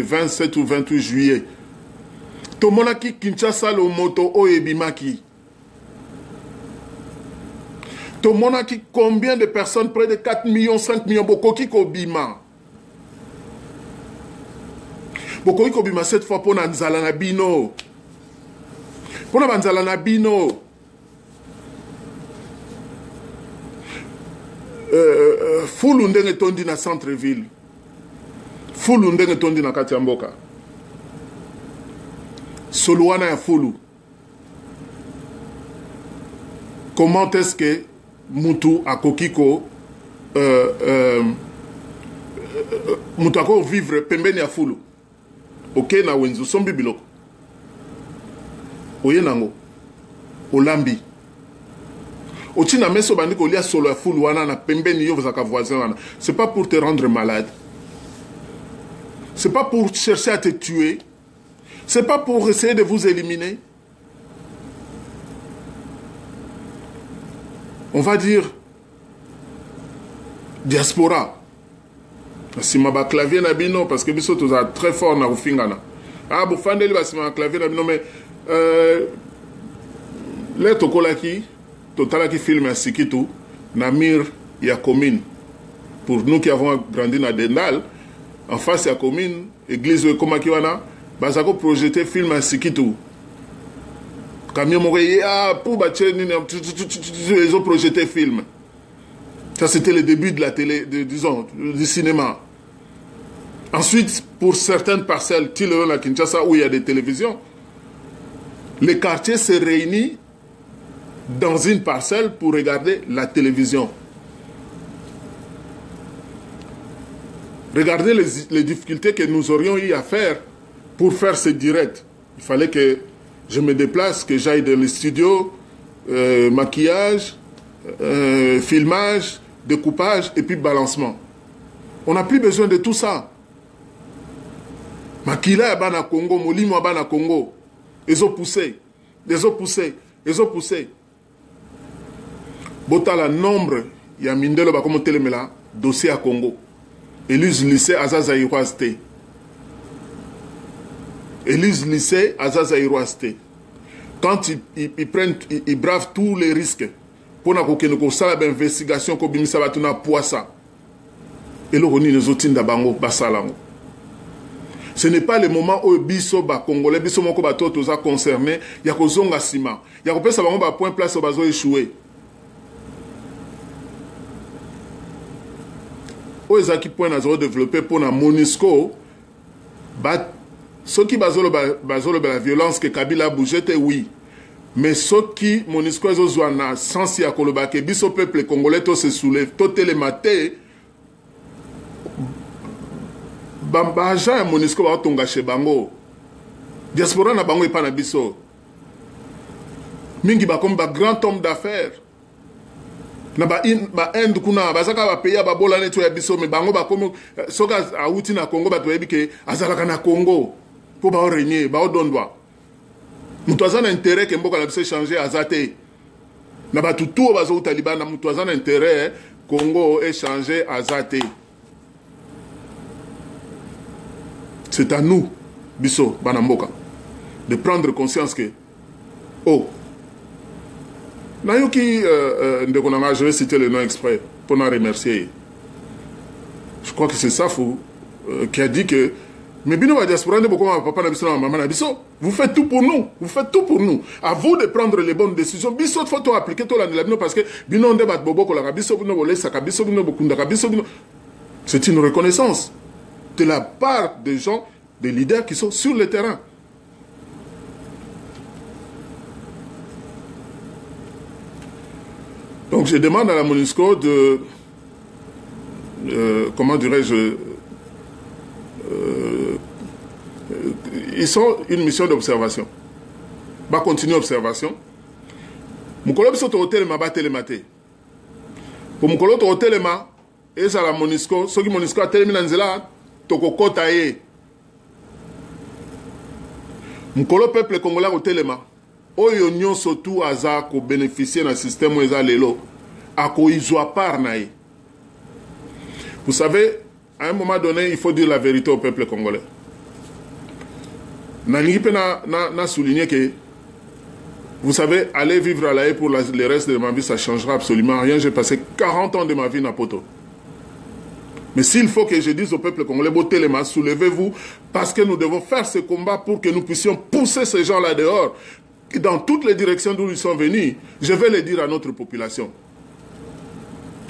27 ou 28 juillet. Tomonaki Kinshasa le moto oebimaki. Tomonaki combien de personnes, près de 4 millions, 5 millions, bokoki ko bima. bokoki kobima cette fois mpona nzala na bino mpona banzala na bino fulu ndenge tondi na centre ville fulu ndenge tondi na kati ya mboka solo wana ya fulu comment est-ce que mutu akoki ko mutu ako vivre pembeni ya fulu oke na wenzu sombi biloko oye nango olambi otina meso bandi kolia solo ya fulu wana na pembeni yo vzaka voisin wana c'est pas pour te rendre malade c'est pas pour chercher à te tuer c'est pas pour essayer de vous éliminer. On va dire diaspora. Si ma clavier na bino parce que biso toza très fort na rufingana. Ah bu fandeli ba si ma clavier na bino mais le tokolaki totalaki film à Sikitu na mir ya commune. Pour nous qui avons grandi na Dendal, en face ya commune, église comme kiwana, bazako projeter film à Sikitu. Camion Moreya, pour ils ont projeté film. Ça, c'était le début de la télé, disons, du cinéma. Ensuite, pour certaines parcelles, Tilero à Kinshasa, où il y a des télévisions, les quartiers se réunissent dans une parcelle pour regarder la télévision. Regardez les difficultés que nous aurions eu à faire pour faire ce direct. Il fallait que je me déplace, que j'aille dans les studios, maquillage, filmage, découpage et puis balancement. On n'a plus besoin de tout ça. Makila bana Congo, Molimo bana Congo. Ils ont poussé, ils ont poussé, ils ont poussé. Botala nombre, il y a Mindelo Bakomo Telemela, dossier à Congo. Élise lycée Azazaïroasté. Élise lycée Azazaïroasté. Quand ils prennent, ils bravent tous les risques pour qu'on ait une investigation, qu'on ait une poissa. Et là, on a les autres d'abango, basalango. Ce n'est pas le moment où biso ba congolais, biso moko ba to toza concerné, ya ko zonga sima. Ya ko pesa bango ba point place au bazo échoué. Aux qui point à développer pour la MONUSCO, ceux qui basent la violence que Kabila a bougé, oui. Mais ceux qui MONUSCO ont na sens ya koloba que biso peuple congolais to se soulève, to télématé, bamba ja MONUSCO ba tonga chez bango. Diaspora na bango epa na biso. Mingi ba comme ba grand homme d'affaires. Na ba Inde kuna bazaka ba pays ba bola neto ya biso me bango ba comme soka auti na Congo ba to yebi ke azalaka na Congo pour ba régner ba odondwa mutu azana intérêt ke mboka la biso changer azate na ba tutu bazo Taliban na mutu azana intérêt Congo échanger azate. C'est à nous biso bana mboka de prendre conscience que oh Nayoki, je vais citer le nom exprès pour nous remercier. Je crois que c'est Safou qui a dit que mais bino diaspora de beaucoup papa na biso na maman na biso, vous faites tout pour nous, vous faites tout pour nous. À vous de prendre les bonnes décisions. Biso faut appliquer tout la bino parce que bino on débat bobo ko la biso bino volé saka biso bino bokunda biso bino. C'est une reconnaissance de la part des gens, des leaders qui sont sur le terrain. Donc je demande à la MONUSCO de, comment dirais-je, ils sont une mission d'observation. Va continuer l'observation. Mukolo biso to hotelema ba telemate. Pour mukolo to hotelema et ça la MONUSCO, ceux qui MONUSCO a terminé nzela toko kota ye. Mukolo peuple congolais hotelema. Oyo nyonso tout aza ko bénéficier dans système eza lelo ako izwa par nae. Vous savez, à un moment donné, il faut dire la vérité au peuple congolais. Nalingi pe na souligner que vous savez, aller vivre à la haie pour le reste de ma vie, ça changera absolument rien. J'ai passé 40 ans de ma vie à Poto. Mais s'il faut que je dise au peuple congolais, Botelema, soulevez-vous, parce que nous devons faire ce combat pour que nous puissions pousser ces gens-là dehors, dans toutes les directions d'où ils sont venus. Je vais le dire à notre population.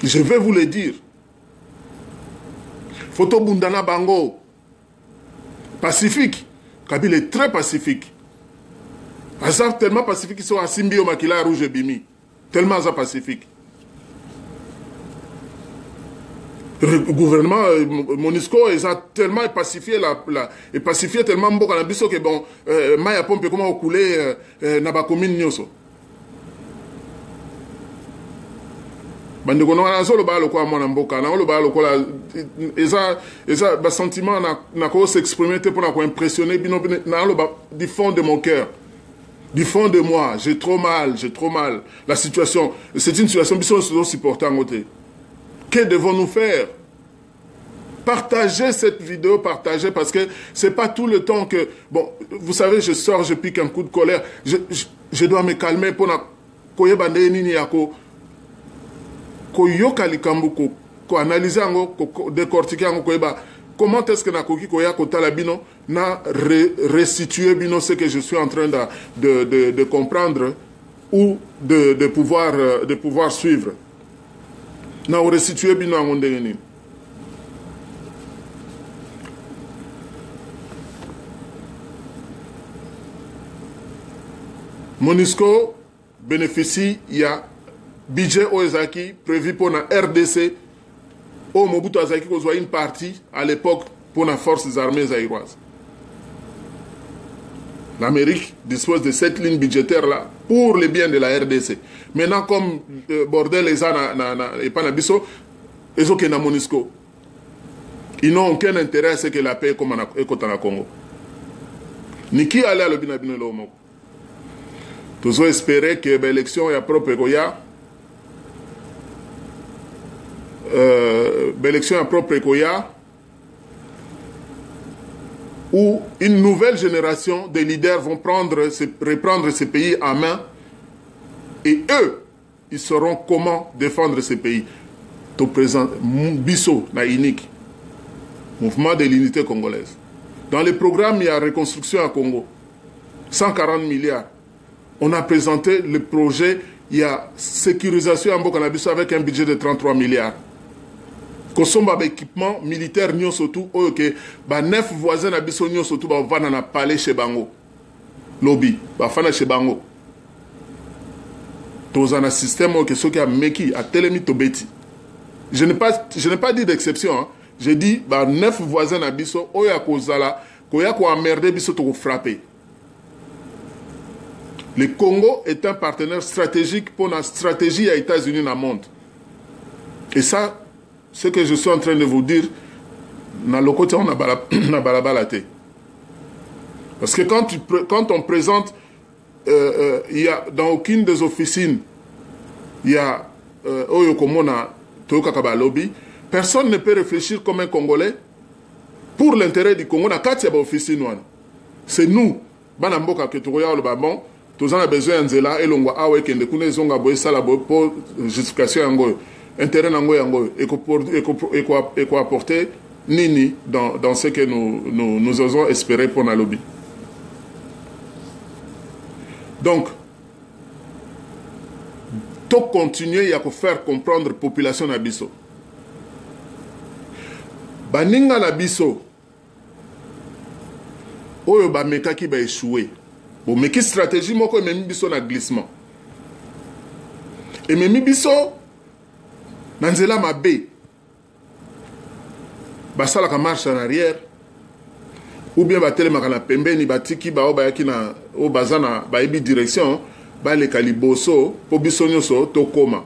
Je vais vous le dire. Photo Bundana Bango, pacifique. Kabila est très pacifique. Azar tellement pacifique qu'ils sont à Simbio Makila Rouge et Bimi. Tellement Azar pacifique. Le gouvernement Monusco ils ont tellement pacifié et pacifié tellement beaucoup à biso que bon Maya Pompe comment couler na commune nyoso. Bande kono na zolo ba lo kwa mona mboka na lo ba lo kola eza ba sentiment na ko s'exprimer pour na ko impressionner bino na lo ba du fond de mon cœur. Du fond de moi, j'ai trop mal. La situation, c'est une situation biso so supporter en côté. Que devons-nous faire? Partagez cette vidéo, partagez, parce que c'est pas tout le temps que... Bon, vous savez, je sors, je pique un coup de colère. Je dois me calmer pour na... analyser, décortiquer, comment est-ce que na koki koya kotala bino na restituer bino ce que je suis en train de comprendre ou de pouvoir suivre. Na restituer bino en ondengeni. Monusco bénéficie, il y a budget Oezaki prévu pour la RDC. Au Mobutu Azaki, qu'on soit une partie à l'époque pour les forces armées zaïroises. L'Amérique dispose de cette ligne budgétaire-là pour le bien de la RDC. Maintenant, comme bordel les et Panabiso, ils ont qu'un Monusco. Ils n'ont aucun intérêt à ce que la paix comme en Congo. Ni qui allait à l'Obinabino Lomo. Tous espérer que l'élection est propre Goya. L'élection à propre Koya, où une nouvelle génération de leaders vont reprendre ce pays en main et eux, ils sauront comment défendre ce pays. Tout présent, Bisso, Naïnik, Mouvement de l'unité congolaise. Dans le programme, il y a reconstruction à Congo, 140 milliards. On a présenté le projet, il y a sécurisation en Bokanabiso avec un budget de 33 milliards. Kosomba équipement militaire nyo surtout que 9 voisins na biso nyo surtout va na palais chez Bango lobby ba fana chez Bango tous un système que ceux qui a meki a telemi tobeti. Je n'ai pas dit d'exception, hein. J'ai dit 9 voisins na biso oya kozala koya ko emmerder biso to frapper. Le Congo est un partenaire stratégique pour la stratégie des États-Unis dans le monde. Et ça, ce que je suis en train de vous dire, dans le côté, on a balabalaté. Parce que quand on présente, il y a dans aucune des officines, il y a Oyokomona, Toyokakaba Lobby, personne ne peut réfléchir comme un Congolais pour l'intérêt du Congo. C'est nous, Banamboka, que tu regardes le babon, tous on a besoin de cela, et l'on voit ah ouais, qu'il y a des gens qui ont pour justification. Intérêt nango et quoi apporter nini dans ce que nous osons espérer pour la lobby. Donc, tout continuer à faire comprendre la population na biso. Baninga na biso oyo ba mekaki ba échoué. Bon meki stratégie moko memi biso na glissement. Et memi biso Nanzela Mabé, basala ka marche en arrière, ou bien batele makana pembeni batiki ba obayaki na o bazana ba ibi direction, ba le kaliboso po bisonyoso to koma.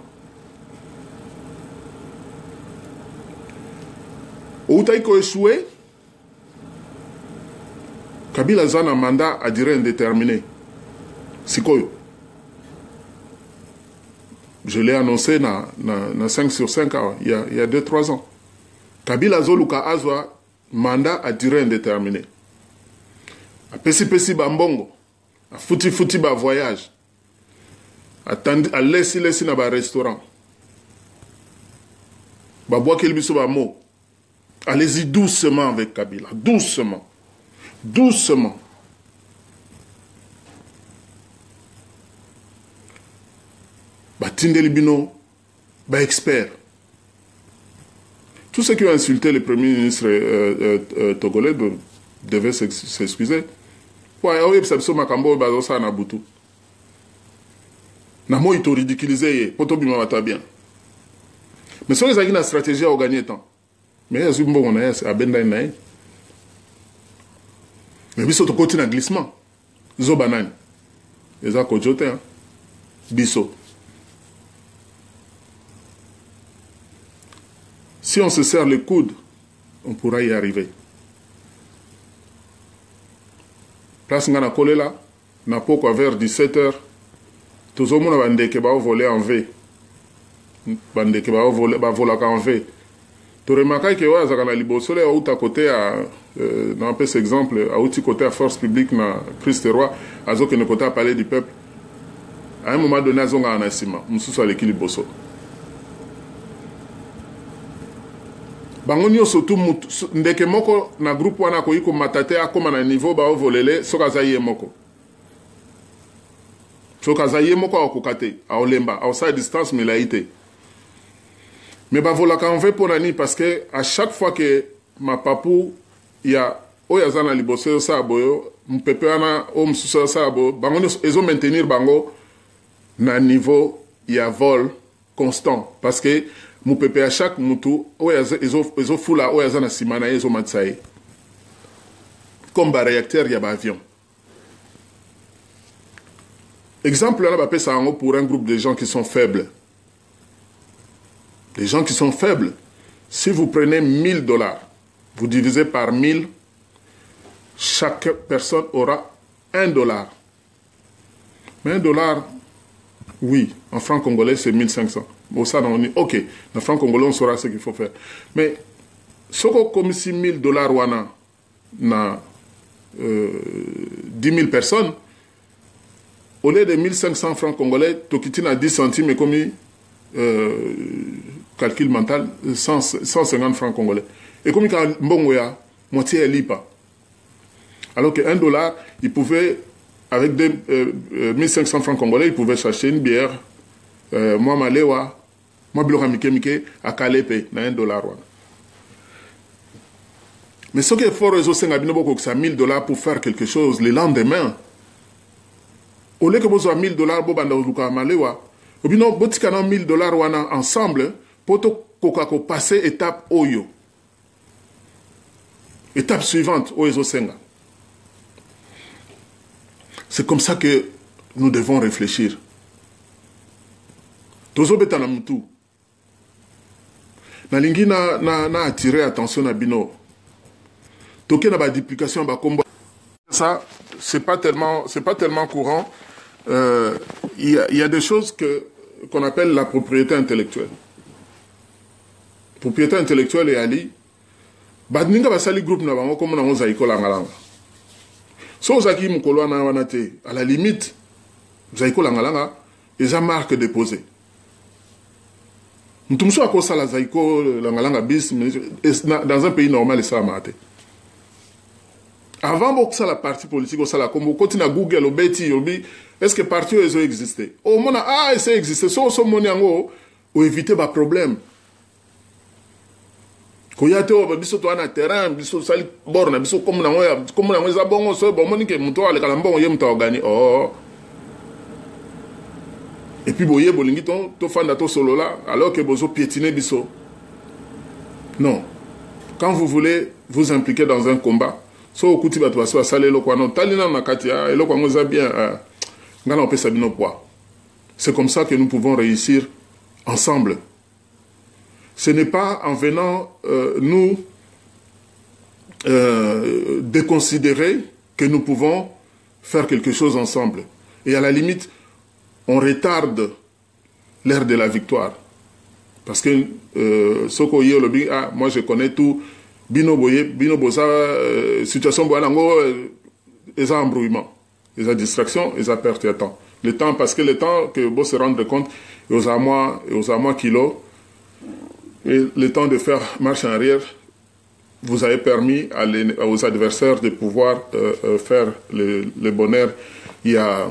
Ou taiko échoué, Kabila zana mandat à durée indéterminée. Sikoyo. Je l'ai annoncé dans 5 sur 5 il y a 2-3 ans. Kabila Zoluka Azwa, mandat à durée indéterminée. A pesi bambongo, a futi ba voyage, a laissi na ba restaurant. Ba bois qu'il biso ba mo. Allez-y doucement avec Kabila, doucement. Doucement. Tindeli Bino, expert. Tous ceux qui ont insulté le premier ministre togolais devaient s'excuser. Ouais, ça se makambo bazosa na butu. Na mo ito ridiculisé, poto bima wata bien. Mais si on a une stratégie à gagner temps, mais il y a un bon abenda naï. Mais biso to continue glissement. Zo banane. Les a kojote hein. Biso. Si on se serre les coudes, on pourra y arriver. Place ngana kolela, na poko vers 17h, tous au monde bandeke ba voler en V. Bandeke ba voler en V. Tu remarques que ouais, zakana libosole a outa côté à dans un exemple, à outi côté à force publique na Christ roi, à zo que ne côté à palais du peuple. À un moment donné, zonga anasima, mususu aleki bosso. Bangonio surtout ndeke moko na groupe wana ko yiko matate akoma na niveau ba volele soka zaye moko. Soka zaye moko akokate, a olemba, a sa distance milaité. Mais ba vola kan fait pour nani parce que à chaque fois que ma papou il y a oyazana libosé sa boyo, mpepe ana o msusa sa bo, bangonio ezo maintenir bango na niveau il y a vol constant parce que mon pépé à chaque moutou, ils ont fou là, ils ont simana, ils ont matsaï. Comme un réacteur, il y a un avion. Exemple, là, ça pour un groupe de gens qui sont faibles. Les gens qui sont faibles, si vous prenez $1000, vous divisez par 1000, chaque personne aura $1. Mais $1, oui, en francs congolais, c'est 1500. Bon, ça, on dit, ok, dans le franc congolais, on saura ce qu'il faut faire. Mais, ce qu'on comme si $1000 wana, na 10 000 personnes, au lieu de 1500 francs congolais, Tokiti na 10 centimes et comme calcul mental, 150 francs congolais. Et comme il y moitié est lipa. Alors que $1, il pouvait, avec 1500 francs congolais, il pouvait s'acheter une bière, moi, Malewa, moi, Bilora Mike, à Kalepe, na $1. Mais ce qui est fort, c'est que c'est $1000 pour faire quelque chose le lendemain. Au lieu que vous avez $1000 pour faire Malewa, ou bien vous avez $1000 ensemble pour passer étape Oyo. Étape suivante, Oyo Senga. C'est comme ça que nous devons réfléchir. Tozo betana mutu. Na lingi na attirer attention à bino. Toké na ba duplication ba combo. Ça c'est pas tellement courant. Il y a des choses qu'on appelle la propriété intellectuelle. Propriété intellectuelle et ali ba ninga ba sali groupe na bango comme na ngoza ikola ngalanga. So zaki mukolo na wanate à la limite za ikola ngalanga ils ont marque déposée. Nous sommes à ça la zaïko langalanga bis dans un pays normal ça mate. Avant que ça la partie politique ça la comme continue à Google obeti yobi est-ce que parti ont existé. Au mona ça existe so moniango ou éviter ba problème. Koyate o biso to na terrain biso sali borna biso comme na za bongo so bon monike muto ale kala mbongo yem to gani Et puis, boye bolingi to fanda to solo là, alors que bozo piétiner biso. Non. Quand vous voulez vous impliquer dans un combat, so okuti bato baso sale lo kwa no talina makatia et lo kwa ngoza bien ngana opesa bino poids. C'est comme ça que nous pouvons réussir ensemble. Ce n'est pas en venant nous déconsidérer que nous pouvons faire quelque chose ensemble. Et à la limite, on retarde l'ère de la victoire. Parce que Soko Yolobi, moi je connais tout, Bino Bosa, situation Boalango, ils ont embrouillement, ils ont distraction, ils ont perte de temps. Le temps, parce que le temps que vous se rendre compte, ils ont moins kilos, et le temps de faire marche en arrière, vous avez permis aux adversaires de pouvoir faire le bonheur. Il y a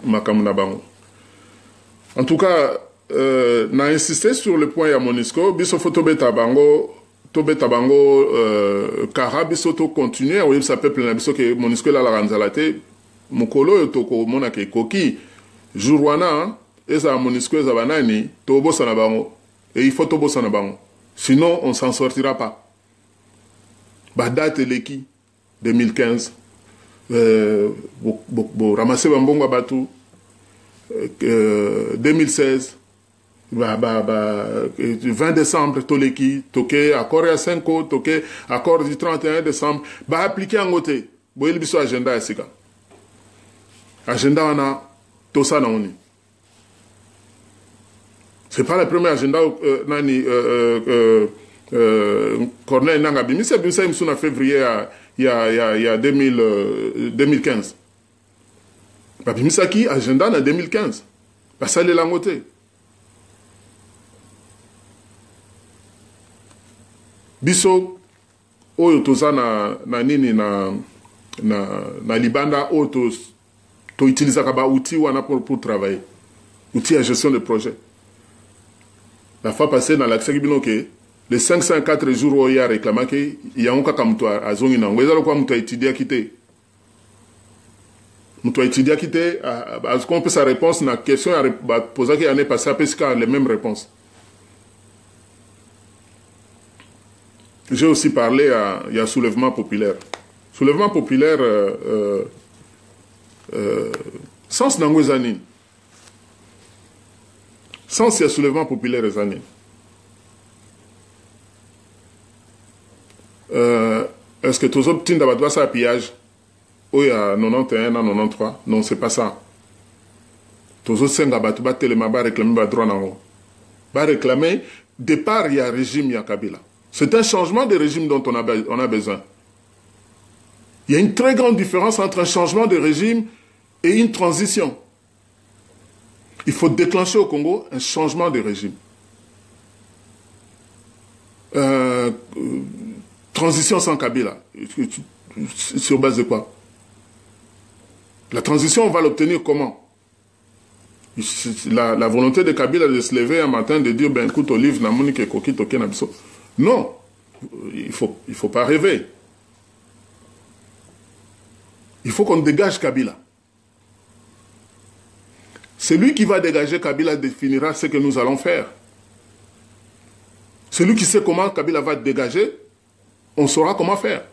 Makamunabango. En tout cas, n'a insisté sur le point à Monisco. Biso Tobe Tabango, Kara, Biso to continue. Oui, ça peut plein Biso que Monisco la ranzalate. Mukolo toko mona ke koki. Jourwana, et ça Monisco zabanani, Tobo Sanabango. Et il faut Tobo Sanabango. Sinon, on ne s'en sortira pas. Date Leki, 2015. Ramasser Bambonga Batou, 2016. 20 décembre, Toleki, Toké, accord à 5 ans, Toké, accord du 31 décembre. Appliquer en côté. Boyel biso agenda à Sika. Agenda, on a tout ça dans on. C'est pas le premier agenda Corneille Nangabi. Mais c'est ça, en février il y a 2015. Babimisa qui agenda en 2015. Ça les langoté. Biso oyo toza na nini na libanda oyo to utiliser ba outil wana pour travailler. Outil à gestion de projet. La fois passée dans l'accès Binoke, les 504 jours où il y a réclamé qu'il y a un cas comme toi à Zongi Nango. Ils ont quoi m'ont étudié à quitter. M'ont étudié à quitter. Est-ce qu'on peut sa réponse na question à poser qui année passée parce qu'il y a les mêmes réponses. J'ai aussi parlé il y a soulèvement populaire. Soulèvement populaire sans Nango Zanine. Sans ce soulèvement populaire des années. Est-ce que tous les petits d'abattoirs ça pillage? Oui, il y a 91 ans, 93. Non, c'est pas ça. Tous les cinq d'abattoirs tellement réclamer droit n'en réclamer. Départ, il y a régime, il y a Kabila. C'est un changement de régime dont on a besoin. Il y a une très grande différence entre un changement de régime et une transition. Il faut déclencher au Congo un changement de régime. Transition sans Kabila. Sur base de quoi? La transition, on va l'obtenir comment? La volonté de Kabila de se lever un matin, de dire, ben écoute, Olive, Namoni, Koki, Toké, Nabiso. Non, il faut pas rêver. Il faut qu'on dégage Kabila. Celui qui va dégager Kabila définira ce que nous allons faire. Celui qui sait comment Kabila va dégager, on saura comment faire.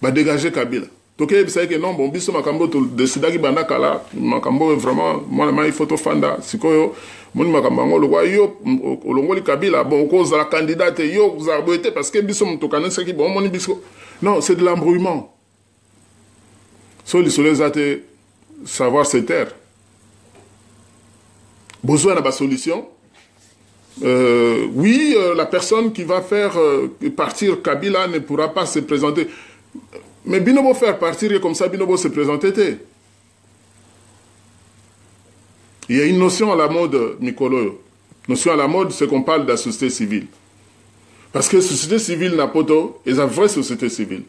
Va dégager Kabila. Donc il que non, bon, biso makambo to décida ki banda kala, makambo vraiment moi il faut to fanda. Sikoyo moni makambo lo wa yo olongoli Kabila, bon cause la candidate yo vous arboité parce que biso mutokana ce qui bon moni biso. Non, c'est de l'embrouillement. So les soleils até savoir se taire. Besoin de la solution. Oui, la personne qui va faire partir Kabila ne pourra pas se présenter. Mais Binobo faire partir et comme ça Binobo se présenter. Il y a une notion à la mode, Mikolo. Notion à la mode, c'est qu'on parle de la société civile. Parce que la société civile n'a pas et la vraie société civile.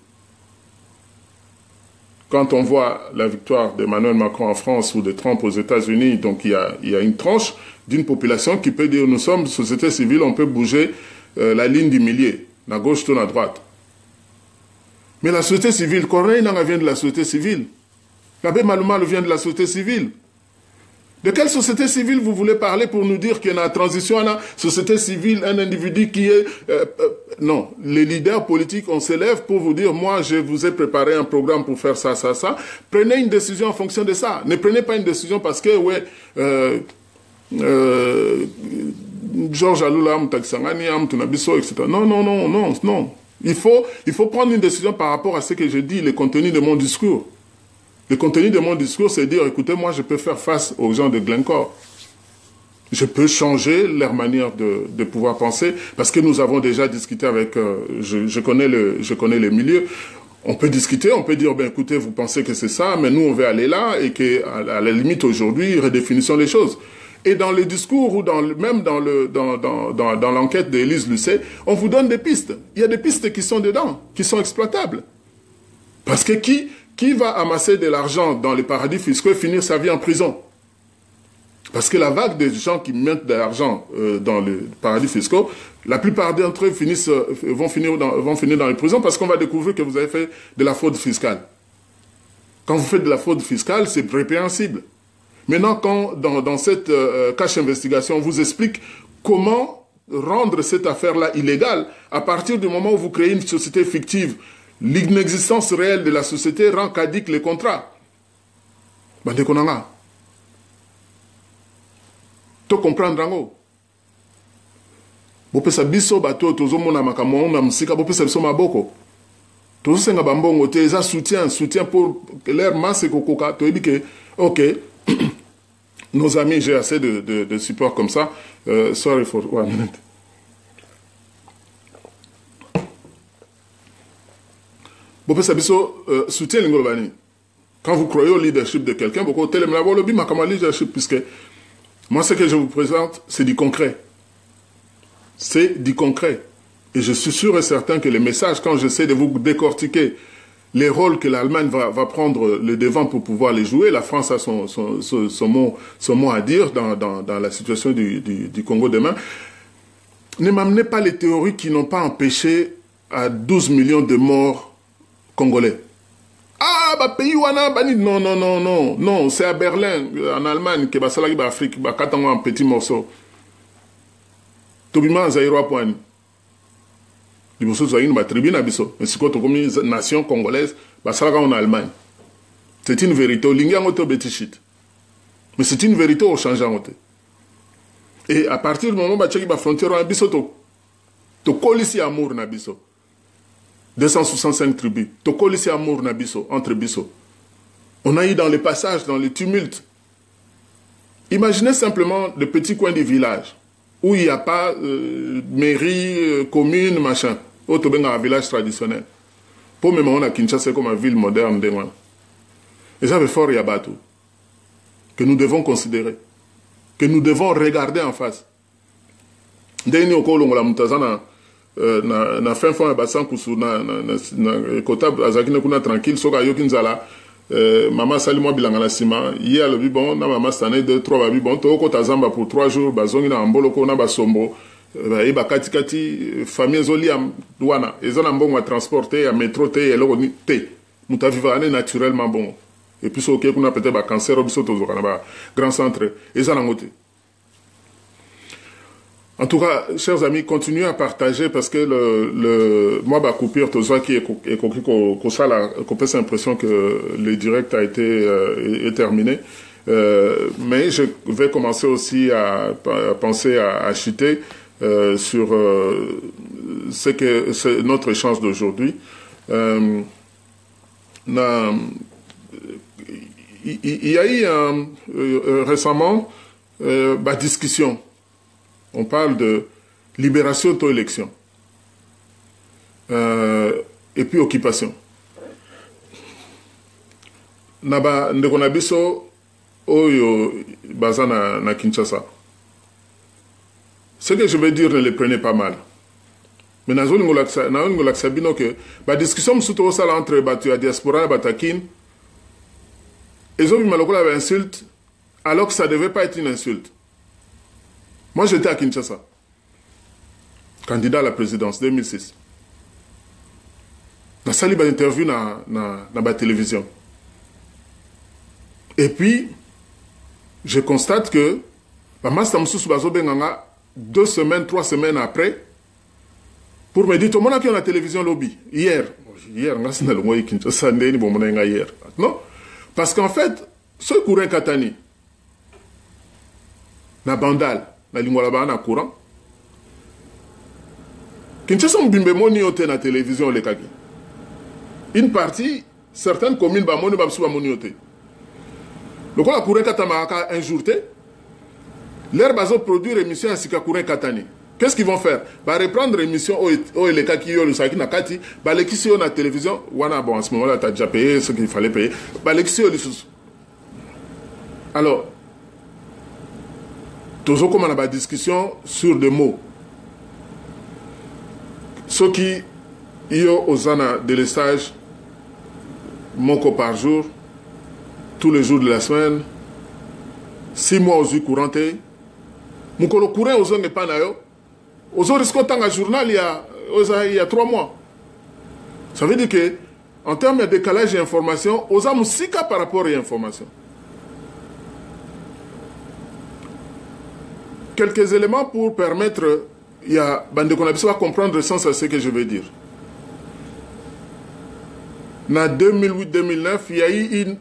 Quand on voit la victoire d'Emmanuel Macron en France ou de Trump aux États-Unis, donc il y a une tranche d'une population qui peut dire nous sommes société civile, on peut bouger la ligne du milieu, la gauche tourne à droite. Mais la société civile, Corneille Nangaa vient de la société civile. L'abbé Malouma vient de la société civile. De quelle société civile vous voulez parler pour nous dire qu'il y a une transition à la société civile, un individu qui est... non, les leaders politiques, on s'élève pour vous dire, moi, je vous ai préparé un programme pour faire ça, ça, ça. Prenez une décision en fonction de ça. Ne prenez pas une décision parce que, ouais, Georges Aloula, Mutaksangani, Mtunabiso, etc. Non, non, non, non, non. Il faut prendre une décision par rapport à ce que je dis, le contenu de mon discours. Le contenu de mon discours, c'est dire, écoutez, moi, je peux faire face aux gens de Glencore. Je peux changer leur manière de pouvoir penser, parce que nous avons déjà discuté avec, je connais le milieu. On peut discuter, on peut dire, ben écoutez, vous pensez que c'est ça, mais nous, on veut aller là, et qu'à la limite, aujourd'hui, redéfinissons les choses. Et dans le discours ou même dans l'enquête d'Élise Lucet, on vous donne des pistes. Il y a des pistes qui sont dedans, qui sont exploitables. Parce que qui va amasser de l'argent dans les paradis fiscaux et finir sa vie en prison? Parce que la vague des gens qui mettent de l'argent dans les paradis fiscaux, la plupart d'entre eux vont finir dans les prisons parce qu'on va découvrir que vous avez fait de la fraude fiscale. Quand vous faites de la fraude fiscale, c'est répréhensible. Maintenant, quand dans cette cache investigation, on vous explique comment rendre cette affaire-là illégale, à partir du moment où vous créez une société fictive, l'inexistence réelle de la société rend caduque les contrats. Bande konanga. To comprendre ngo. Bopesa biso bato tozomona makambo na musika bopesa biso maboko. Tozosenga bambongo te eza soutien pour l'air masse kokoka to ebike. OK. Nos amis, j'ai assez de support comme ça. Sorry for 1 minute. Bopesa biso soutien lingolo bani. Quand vous croyez au leadership de quelqu'un, beaucoup télémela bolobi makama leadership puisque moi, ce que je vous présente, c'est du concret. C'est du concret. Et je suis sûr et certain que les messages, quand j'essaie de vous décortiquer les rôles que l'Allemagne va prendre le devant pour pouvoir les jouer, la France a son mot à dire dans la situation du Congo demain. Ne m'amenez pas les théories qui n'ont pas empêché à 12 millions de morts congolais. Ah, bah, pays wana, bani, non, c'est à Berlin, en Allemagne, que basalagi ba Afrique, ba katango un petit morceau. Tobima zairo point. Liboso zaino ba tribune abiso, mais si quoi comme nation congolaise, basalaga en Allemagne. C'est une vérité, au lingango to betichit. Mais c'est une vérité au changeant. Et à partir du moment où ba cheki ba frontière en abiso to kolisi amour na biso. 265 tribus. Tokoli c'est amour na biso, entre biso. On a eu dans les passages, dans les tumultes. Imaginez simplement le petit coin du village où il n'y a pas mairie, commune, machin. Au Tobenga, un village traditionnel. Pour me on a Kinshasa comme une ville moderne. Et ça veut fort Yabatou. Que nous devons considérer. Que nous devons regarder en face. Deni okolo la mutazana. Na fin fond basan kusu na kota azakine kuna tranquille soka yokinzala mama sali mo bilanga na sima hier le bon na mama stane 2-3 babi bon to kota zamba pour 3 jours bazongi na mboloko na basombo e bakati kati famille zoli am douana ezona mbongo à transporter à métro te eloko ni te muta vivane naturellement bon et puis so ke kuna peut-être ba cancer obiso to zoka na ba grand centre ezana ngote. En tout cas, chers amis, continuez à partager parce que moi, ma coupure, tout ça qui est compris qu'on ça qu'on peut l'impression que le direct a été terminé. Mais je vais commencer aussi à penser à chuter sur ce que c'est notre échange d'aujourd'hui. Il y a eu récemment ma discussion. On parle de libération de élection. Et puis occupation. Naba ndekonabiso oyo bazana na Kinshasa. Ce que je veux dire, ne les prenez pas mal. Mais na zone ngolak sabino que ba discussion msuto osala entre batu ya diaspora batakin ezobi malokola ba insulte alors que ça devait pas être une insulte. Moi, j'étais à Kinshasa, candidat à la présidence 2006. J'ai sali une interview dans la télévision. Et puis, je constate que, 2 semaines, 3 semaines après, pour me dire, tout le monde a qui a la télévision lobby. Hier, non? Parce qu'en fait, ce courant Katani, na bandal, na lingwala na courant. Kinshasa mbimbe moni yote na télévision le kaki. Une partie, certaines communes ba moni ba msuba moni yote. Le quoi la courant katamaka un jour te, l'air bazo produire émission à sika courant katani. Qu'est-ce qu'ils vont faire? Ba reprendre émission au le kaki yo le saki na kati, ba le kisi yo na télévision, wana bon en ce moment-là t'as déjà payé ce qu'il fallait payer. Ba le kisi yo le sous. Alors toujours comme on a une discussion sur des mots. Ceux qui ont aux délestage, moko par jour, tous les jours de la semaine, 6 mois aux yeux courantés, moko le courant aux yeux n'est pas nayo, aux yeux risquent tant un journal il y a 3 mois. Ça veut dire que en termes de décalage d'information, aux yeux moussika par rapport à l'information. Quelques éléments pour permettre il y a bande qu'on va comprendre le sens à ce que je veux dire. En 2008-2009, il y a eu une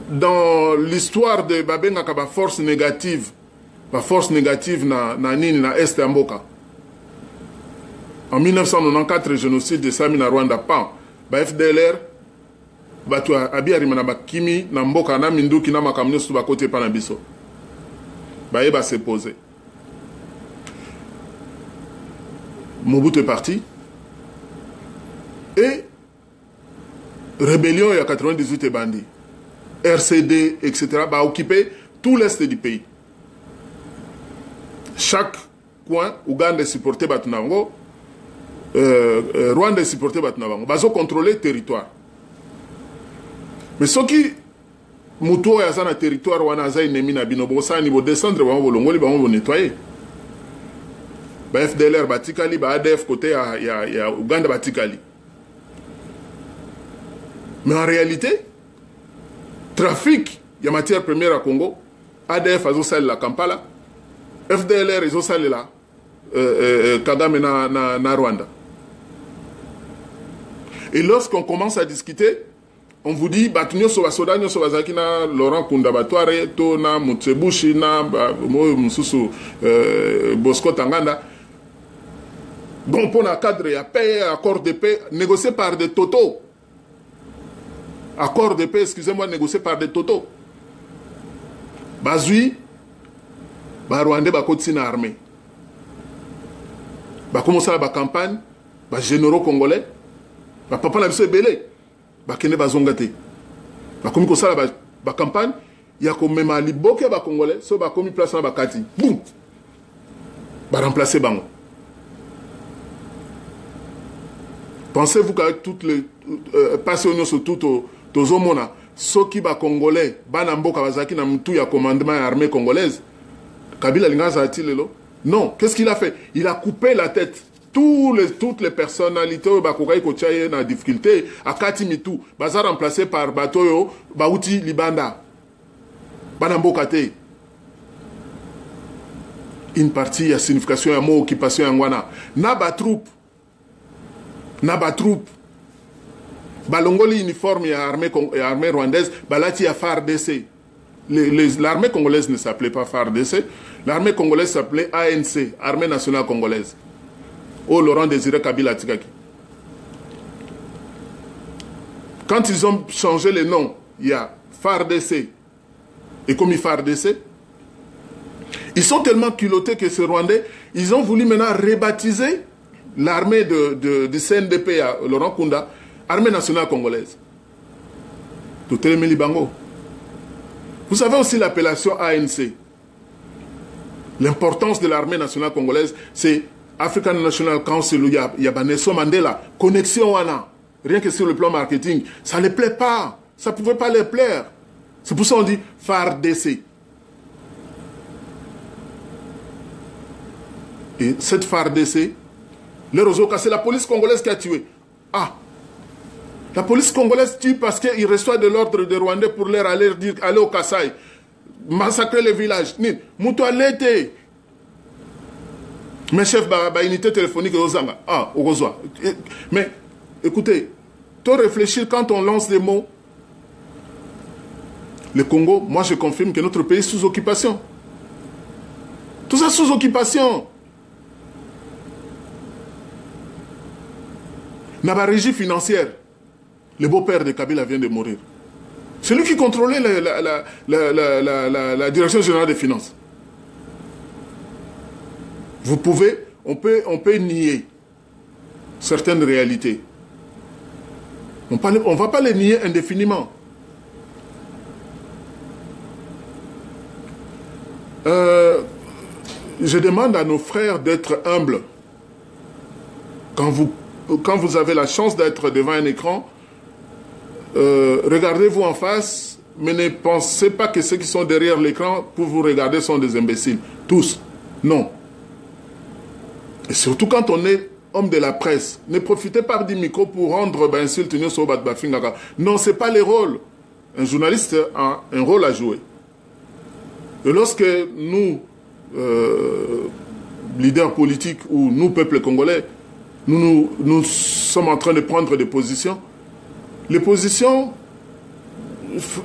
dans l'histoire de Babenga Kaba force négative na est ya mboka. En 1994 génocide de Sami na Rwanda pan ba FDLR batu abiarima na bakimi na mboka na minduki na makamnyo su ba côté pa na biso. Ba yeba se poser. Mobutu est parti. Et rébellion, il y a 98 bandits. RCD, etc., va occuper tout l'est du pays. Chaque coin, Ouganda est supporté Batunango, Rwanda est supporté Batunango. Ils vont contrôler le territoire. Mais ceux qui mutuo ya sana territoire wana za inemi na bino bosa ni bo descendre ba bolongoli ba bo nettoyer. Ba FDLR batikali ba ADF côté ya Uganda batikali. Mais en réalité, trafic de matière première à Congo, ADF a aussi la Kampala, FDLR a aussi la Kagame na Rwanda. Et lorsqu'on commence à discuter, on vous dit, Batunyo Sobasoda, Nyo Sobazaki na Laurent Kundabatware, to na Mutsebushi na Mususu Bosco Tanganda. Bon, pour un cadre, il y a paix, accord de paix, négocié par des totaux. Accord de paix, excusez-moi, négocié par des totaux. Bazui, Rwandais, Bakotsi na armée. Commencer la campagne, généraux congolais, papa n'a pas belé, Kene Bazongate. Comme ça, la campagne, il y a comme même à Liboke, Congolais, so comme place dans Bakati. Boum! Remplacer Bango. Pensez-vous qu'avec toutes les passions sur tout aux homona, ceux qui sont congolais, Banambo Kawasaki n'a tout ya commandement armée congolaise, Kabila Lingaza a-t-il là? Non, qu'est-ce qu'il a fait? Il a coupé la tête. Toutes les personnalités Bakokai Kochaye na difficulté, Akati Mitu, Baza remplacé par Batoyo, Bauti Libanda, Banambo Kate. Une partie a signification à mot occupation Angwana. Naba troupe. Balongoli uniforme et armée rwandaise, balati a FARDC. L'armée congolaise ne s'appelait pas FARDC, l'armée congolaise s'appelait ANC, Armée nationale congolaise. Oh, Laurent Désiré Kabila Tikaki. Quand ils ont changé les noms, il y a FARDC et comme FARDC, ils sont tellement culottés que ces Rwandais, ils ont voulu maintenant rebaptiser l'armée du CNDP à Laurent Kunda, Armée nationale congolaise. Vous savez aussi l'appellation ANC. L'importance de l'armée nationale congolaise, c'est African National Council, il y a Nelson Mandela, connexion Wana. Rien que sur le plan marketing, ça ne les plaît pas. Ça ne pouvait pas les plaire. C'est pour ça qu'on dit FARDC. Et cette FARDC, c'est la police congolaise qui a tué. Ah, la police congolaise tue parce qu'il reçoit de l'ordre des Rwandais pour leur aller dire allez au Kasaï, massacrer les villages. Moutoualete. Mes chefs, unité téléphonique aux Zanga. Ah, au Rosoir. Mais, écoutez, toi réfléchir quand on lance des mots. Le Congo, moi je confirme que notre pays est sous occupation. Tout ça sous occupation. Dans la régie financière, le beau-père de Kabila vient de mourir. C'est lui qui contrôlait la direction générale des finances. Vous pouvez, on peut nier certaines réalités. On ne va pas les nier indéfiniment. Je demande à nos frères d'être humbles. Quand vous avez la chance d'être devant un écran, regardez-vous en face, mais ne pensez pas que ceux qui sont derrière l'écran pour vous regarder sont des imbéciles. Tous. Non. Et surtout quand on est homme de la presse, ne profitez pas du micro pour rendre insulte. Non, ce n'est pas les rôles. Un journaliste a un rôle à jouer. Et lorsque nous, leaders politiques ou nous, peuple congolais, nous sommes en train de prendre des positions, les positions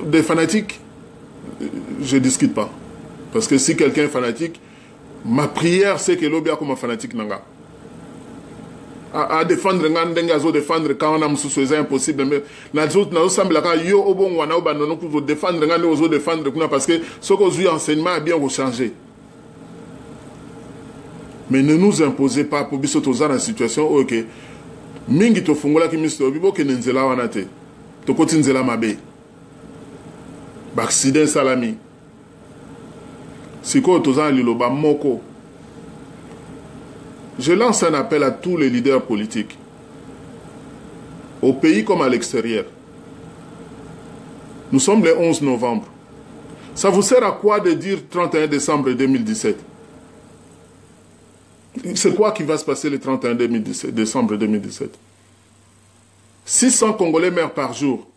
des fanatiques, je ne discute pas. Parce que si quelqu'un est fanatique, ma prière c'est que l'obia comme un fanatique nanga. À défendre à défendre quand on a c'est impossible. Mais nous semble que yo obon wana obanono pour défendre aux défendre parce que ce que vous enseignement a bien changé. Mais ne nous imposez pas pour biso tozana la situation OK. Mingi to fungola ki misto bibo ke nzela wana te. To koti nzela mabe. Accident salami. Siko tozana liloba moko. Je lance un appel à tous les leaders politiques, au pays comme à l'extérieur. Nous sommes le 11 novembre. Ça vous sert à quoi de dire 31 décembre 2017? C'est quoi qui va se passer le 31 décembre 2017? 600 Congolais meurent par jour.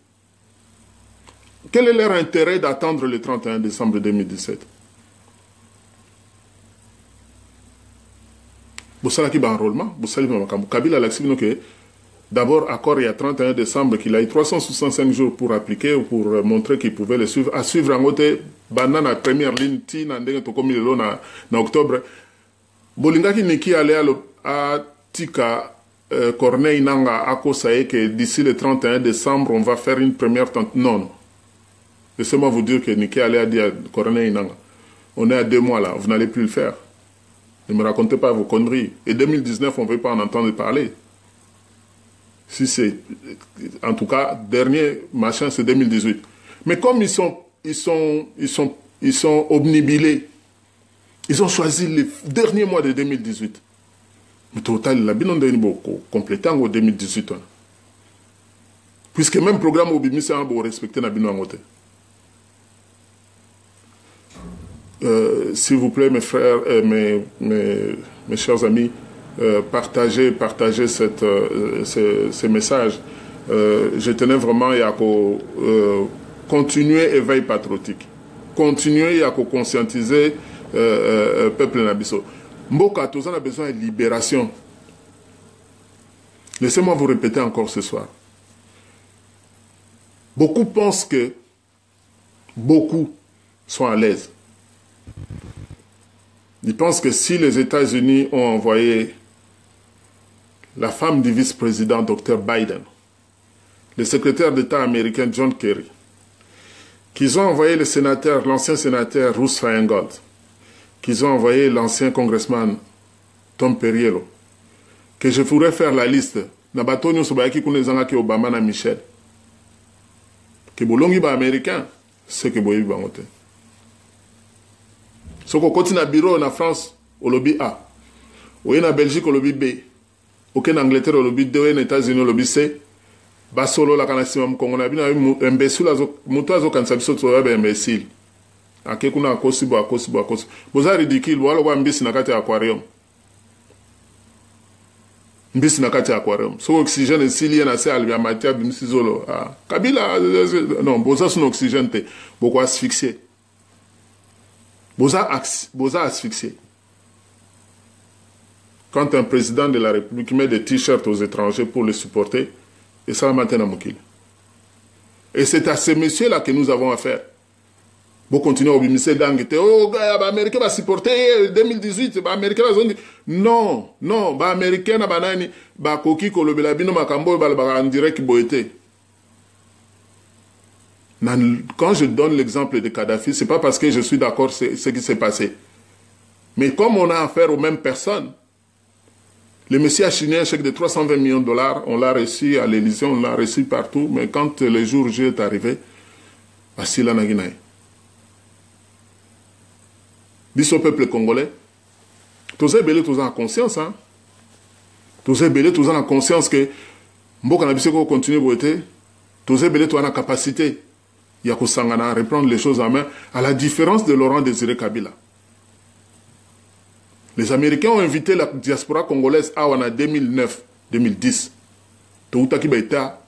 Quel est leur intérêt d'attendre le 31 décembre 2017? Boussala qui enrôlement, Kabila l'accès que d'abord accord il y a 31 décembre qu'il a eu 365 jours pour appliquer ou pour montrer qu'il pouvait le suivre. À suivre en côté, banana première ligne, tina ndenge to comme le na octobre. Bolinga qui niki allait à Tika Corneille Nanga à Kosae que d'ici le 31 décembre on va faire une première tente. Non. Laissez-moi vous dire que Niki allait à dire Corneille Nanga. On est à 2 mois là, vous n'allez plus le faire. Ne me racontez pas vos conneries. Et 2019, on ne veut pas en entendre parler. Si c'est, en tout cas, dernier machin, c'est 2018. Mais comme ils sont obnubilés, ils ont choisi les derniers mois de 2018. Mais total, la bilan de beaucoup complété en 2018. Puisque même programme au Bimi, c'est un bon respecter la bilan en côté. S'il vous plaît, mes frères, mes chers amis, partagez ces messages. Je tenais vraiment à continuer l'éveil patriotique. Continuer à conscientiser le peuple nabiso. Mboka, tous on a besoin de libération. Laissez-moi vous répéter encore ce soir. Beaucoup pensent que beaucoup sont à l'aise. Ils pensent que si les États-Unis ont envoyé la femme du vice-président Dr. Biden, le secrétaire d'État américain John Kerry, qu'ils ont envoyé l'ancien sénateur Ruth Feingold, qu'ils ont envoyé l'ancien congressman Tom Perriello, que je pourrais faire la liste, Nabatonio Sobayaki Kunezanga ki Obama na Michel, que bolongi ba américain, c'est que boyebi bangote. Si on continue à bureau en France, au lobby A. Ou en Belgique, au lobby B. Ou en Angleterre, au lobby D. Ou en États-Unis, au lobby C. Basolo, la canassimum, qu'on a bien imbécile, moutoiseau, quand ça saute, c'est imbécile. A quelqu'un a cosibo. Vous avez ridicule, ou alors, mbisi na kati aquarium. Mbisi na kati aquarium. So, oxygène, s'il y a un assez à matière, bimsi zolo. Kabila, non, bosa son oxygène, beaucoup asphyxié. Boza asphyxié. Quand un président de la République met des t-shirts aux étrangers pour les supporter, et ça va maintenant à Moukil. Et c'est à ces messieurs-là que nous avons affaire. Vous continuez à obéir d'angueter. Oh, les Américains vont supporter 2018. Les Américains vont dire non, les Américains vont koki kolobela bino makambo en direct boité. Quand je donne l'exemple de Kadhafi, ce n'est pas parce que je suis d'accord avec ce qui s'est passé. Mais comme on a affaire aux mêmes personnes, le monsieur a signé un chèque de 320 millions de $, on l'a reçu à l'Élysée, on l'a reçu partout, mais quand le jour J est arrivé, voici la Naguinaï. biso peuple congolais, tous ces belés, tous en conscience, hein. Tous ces belés, tous en conscience que mboka na biso continue boité, tous ces belés, tous en la capacité, il y a à reprendre les choses en main, à la différence de Laurent Désiré Kabila. Les Américains ont invité la diaspora congolaise en 2009-2010. Toutaki Baïta,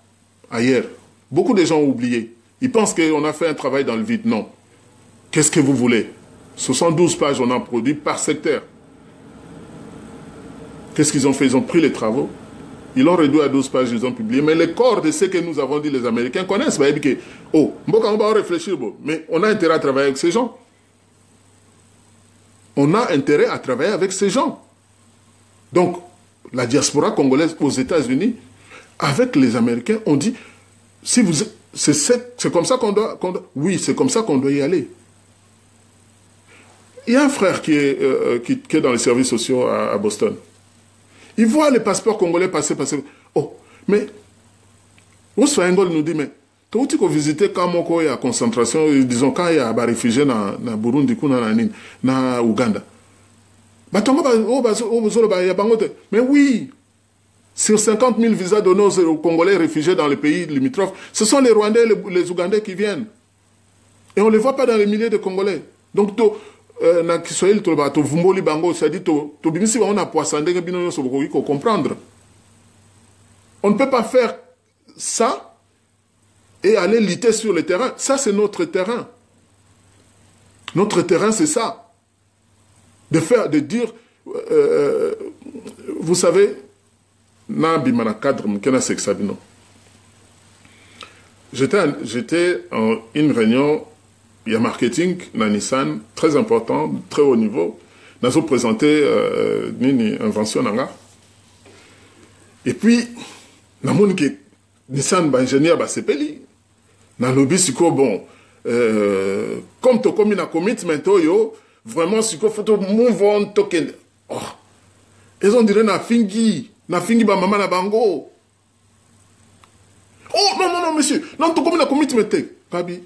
ailleurs. Beaucoup de gens ont oublié. Ils pensent qu'on a fait un travail dans le vide. Non. Qu'est-ce que vous voulez? 72 pages, on en produit par secteur. Qu'est-ce qu'ils ont fait? Ils ont pris les travaux. Ils l'ont réduit à 12 pages, ils ont publié. Mais le corps de ce que nous avons dit, les Américains connaissent. Oh, on va réfléchir, mais on a intérêt à travailler avec ces gens. On a intérêt à travailler avec ces gens. Donc, la diaspora congolaise aux États-Unis, avec les Américains, on dit, si vous, c'est comme ça qu'on doit, oui, c'est comme ça qu'on doit y aller. Il y a un frère qui est dans les services sociaux à Boston. Il voit les passeports congolais passer. Oh, mais, Osfaengol nous dit, mais, tu as visité quand il y a concentration, disons, quand il y a des réfugiés dans Burundi, dans Ouganda. Mais oui, sur 50 000 visas donnés aux Congolais réfugiés dans les pays limitrophes, ce sont les Rwandais et les Ougandais qui viennent. Et on ne les voit pas dans les milliers de Congolais. Donc, c'est-à-dire, comprendre. On ne peut pas faire ça et aller lutter sur le terrain. Ça, c'est notre terrain. Notre terrain, c'est ça. De dire, vous savez, j'étais en une réunion, il y a marketing, na Nissan, très important, très haut niveau. Nous avons présenté une invention. Et puis, nous avons dit que Nissan, ingénieur, c'est peli. Dans le lobby, bon, comme tu as un commitment, vraiment, si tu as move on token. Oh, ils ont dit, na fingi, ba maman na bango. Oh, non, monsieur, non, tu as un commitment. Kabi,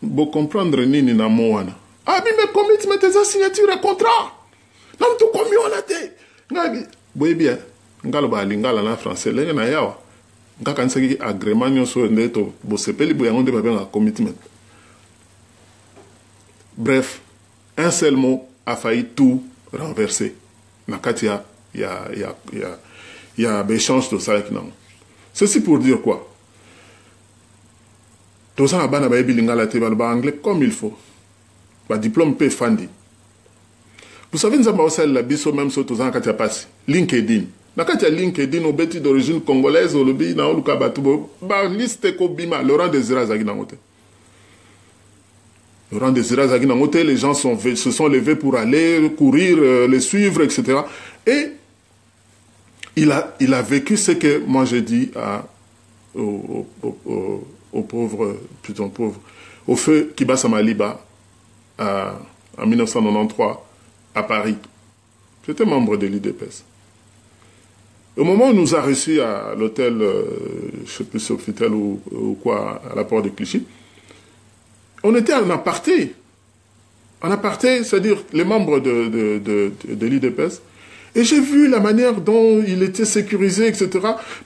bon, comprendre, nini na moana. Ah, mais commitment, tes signatures et contrat. Non, tu as combien on a été. Gabi, oui, bien, ngalo lingala na français, lenga na yawa. Ngakansaki agrément nyonso ndeto bosepeli boyango ba commitment. Bref, un seul mot a failli tout renverser. Nakati il y a échange de ça avec nous. Ceci pour dire quoi? Tout ça na ba lingala te ba anglais comme il faut. Ba diplôme pe fandi. Vous savez nous avons la biso même sur tout ça nakati passe. LinkedIn. Nakati LinkedIn au bêtis d'origine congolaise au lobby na oluka batubo ba liste ko bima Laurent Désiré Zagi nangote. Laurent Désiré Zagi nangote, les gens se sont levés pour aller courir, les suivre, etc. Et il a vécu ce que moi j'ai dit aux pauvres, plutôt pauvres, au feu Kibasa Maliba en 1993 à Paris. J'étais membre de l'IDPS. Au moment où on nous a reçus à l'hôtel, je ne sais plus si Sofitel ou quoi, à la porte de Clichy, on était en aparté. En aparté, c'est-à-dire les membres de l'IDPS. Et j'ai vu la manière dont il était sécurisé, etc.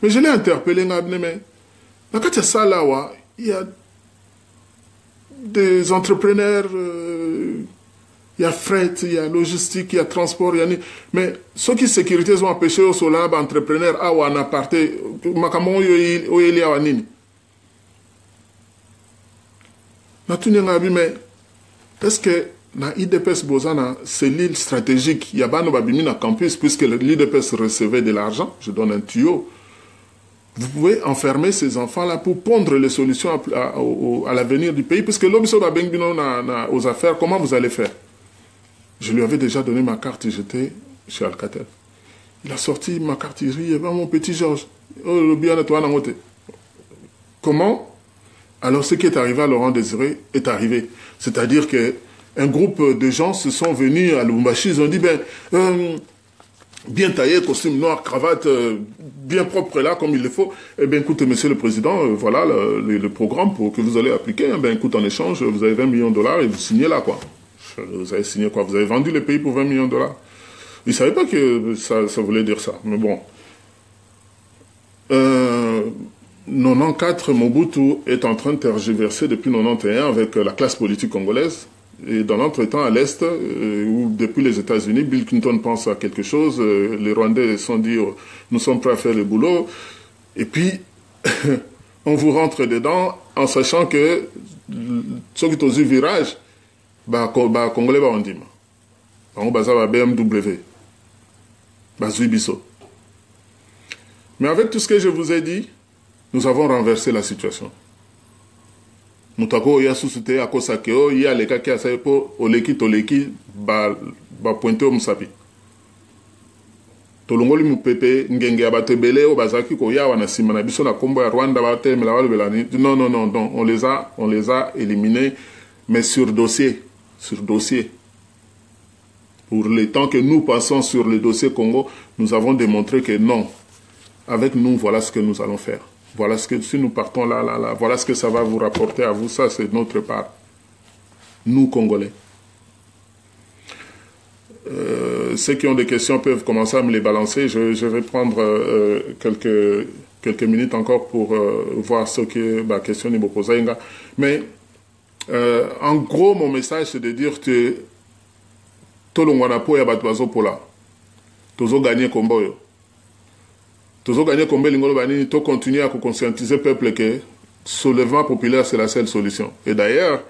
Mais je l'ai interpellé, mais quand il y a ça là, il y a des entrepreneurs, il y a fret, il y a logistique, il y a transport, il y a... Mais ceux qui sécurité ont empêché au solar, entrepreneurs, à ou en aparté, makamon il y a nini. Mais est-ce que dans l'IDPS Bozana, c'est l'île stratégique, il y a pas de campus, puisque l'IDPS recevait de l'argent, je donne un tuyau. Vous pouvez enfermer ces enfants-là pour pondre les solutions à l'avenir du pays, puisque l'obso va bien aux affaires, comment vous allez faire? Je lui avais déjà donné ma carte et j'étais chez Alcatel. Il a sorti ma carte, il dit, mon petit Georges, comment? Alors ce qui est arrivé à Laurent Désiré est arrivé. C'est-à-dire qu'un groupe de gens se sont venus à Lubumbashi, ils ont dit, bien taillé, costume noir, cravate, bien propre là, comme il le faut. Eh bien, écoutez, monsieur le président, voilà le programme que vous allez appliquer. Eh bien, écoute, en échange, vous avez 20 millions de dollars et vous signez là, quoi. Vous avez signé quoi? Vous avez vendu le pays pour 20 millions de dollars. Ils ne savaient pas que ça voulait dire ça. Mais bon. 94, Mobutu est en train de tergiverser depuis 91 avec la classe politique congolaise. Et dans l'entretemps, à l'Est, où depuis les États-Unis, Bill Clinton pense à quelque chose, les Rwandais se sont dit nous sommes prêts à faire le boulot. Et puis, on vous rentre dedans en sachant que ceux qui ont eu virage, Congolais va en dire. On va BMW. Biso. Mais avec tout ce que je vous ai dit, nous avons renversé la situation. Moutako ya susute akosakeo ya leka ki asayepo oleki toleki ba pointe o musapi. Tolongoli mupepe ngenge ya batebele o bazaki ko ya wana sima na biso na kombo ya Rwanda ba temela ba belani. Non, on les a éliminés, mais sur dossier. Pour le temps que nous passons sur le dossier Congo, nous avons démontré que non. Avec nous, voilà ce que nous allons faire. Voilà ce que, si nous partons là, voilà ce que ça va vous rapporter à vous. Ça, c'est notre part. Nous, Congolais. Ceux qui ont des questions peuvent commencer à me les balancer. Je vais prendre quelques minutes encore pour voir ce que ma question est posée. Mais, en gros, mon message, c'est de dire que tout le monde a pola. Tozo gagné combo yo. Tozo gagné combo lingolo banini to continuer à conscientiser le peuple que soulèvement populaire c'est la seule solution. Et d'ailleurs,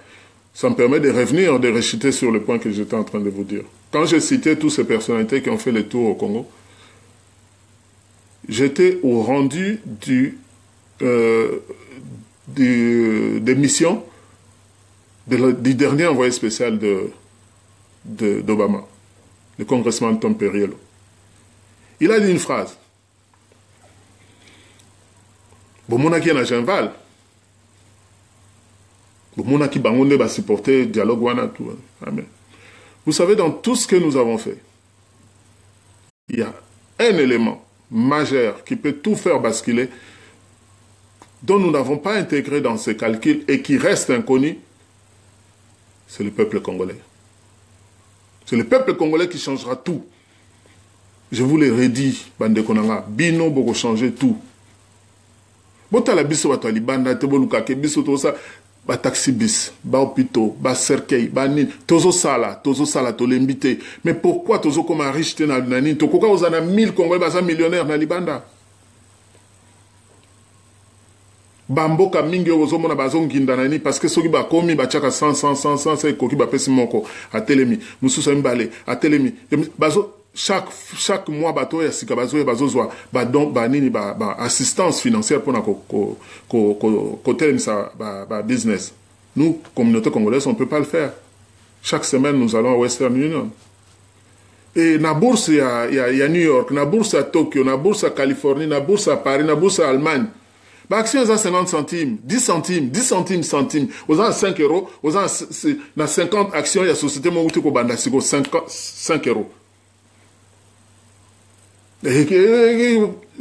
ça me permet de revenir, de réciter sur le point que j'étais en train de vous dire. Quand j'ai cité toutes ces personnalités qui ont fait le tour au Congo, j'étais au rendu des missions du dernier envoyé spécial d'Obama, le congressman Tom Perriello. Il a dit une phrase. Bomonaki na Genval. Bomonaki bangonde va supporter dialogue wana tout. Amen. Vous savez, dans tout ce que nous avons fait, il y a un élément majeur qui peut tout faire basculer, dont nous n'avons pas intégré dans ces calculs et qui reste inconnu, c'est le peuple congolais. C'est le peuple congolais qui changera tout. Je vous l'ai redit, bande konanga, bino boko changer tout. Bota la biso bato libanda te boluka ke biso to ça ba taxi bis, ba hôpitaux, ba cercueil, ba nin, tozo sala to l'invité. Mais pourquoi tozo comme riche te na nani to koka ozana 1000 congolais ba millionnaires na libanda. Bamboka mingi ozo mona bazo nginda nani parce que soki ba komi ba chaka 100 c'est koki ba pesi moko a telemi mususa mbale a telemi bazo chaque mois bato ya sika bazo zwa ba don ba nini ba assistance financière pour na ko telemisa ba business. Nous communauté congolaise on peut pas le faire. Chaque semaine nous allons à Western Union. Et na bourse ya New York, na bourse à Tokyo, na bourse à Californie, na bourse à Paris, na bourse à Allemagne. Bah, action, aux 50 centimes, 10 centimes. Aux 5 euros, aux 50 actions, il y a société, mon outil, 5 euros.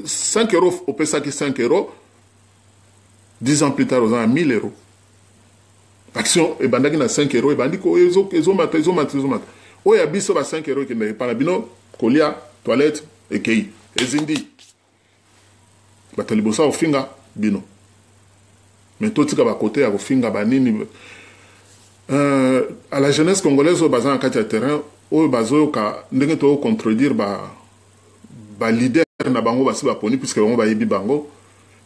5 euros, au PSA qui 5 euros, 10 ans plus tard, aux 1000 euros. Action, et bandaki na 5 euros, et bandiki, ils ont mat. Oh, il y a biso, 5 euros, qui n'est pas la bino, colia, toilette, et kei, et zindi. Batalibosa, au finga. Bino. Mais tout ce qui va côté à Finga Banini. À la jeunesse congolaise, au bazar en cas de terrain, au bazar ka ndenge to contredire ba leader na bango basi ba poni puisque on va yebi bango.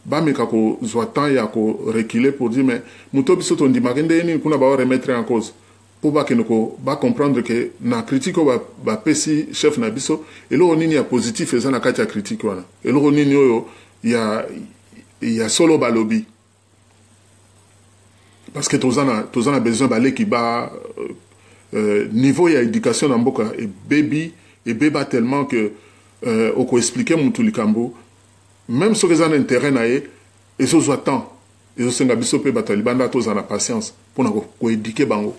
Ba meka ko zoatan ya ko reculer pour dire mais muto biso to ndima kende ni kuna ba remettre en cause. Pour ba kenoko ba comprendre que na critique ba pesi chef na biso et lo nini ya positif eza na kati ya critique wana. Et lo nini yo il y a solo balobi. Parce que tous en a besoin d'aller qui bat niveau il y a éducation dans Mboka et béba tellement que on peut expliquer mon tout le cambo même ceux qui ont intérêt naé et ceux qui attendent et ceux qui ont besoin de batalibanda tous en a patience pour nous éduquer bango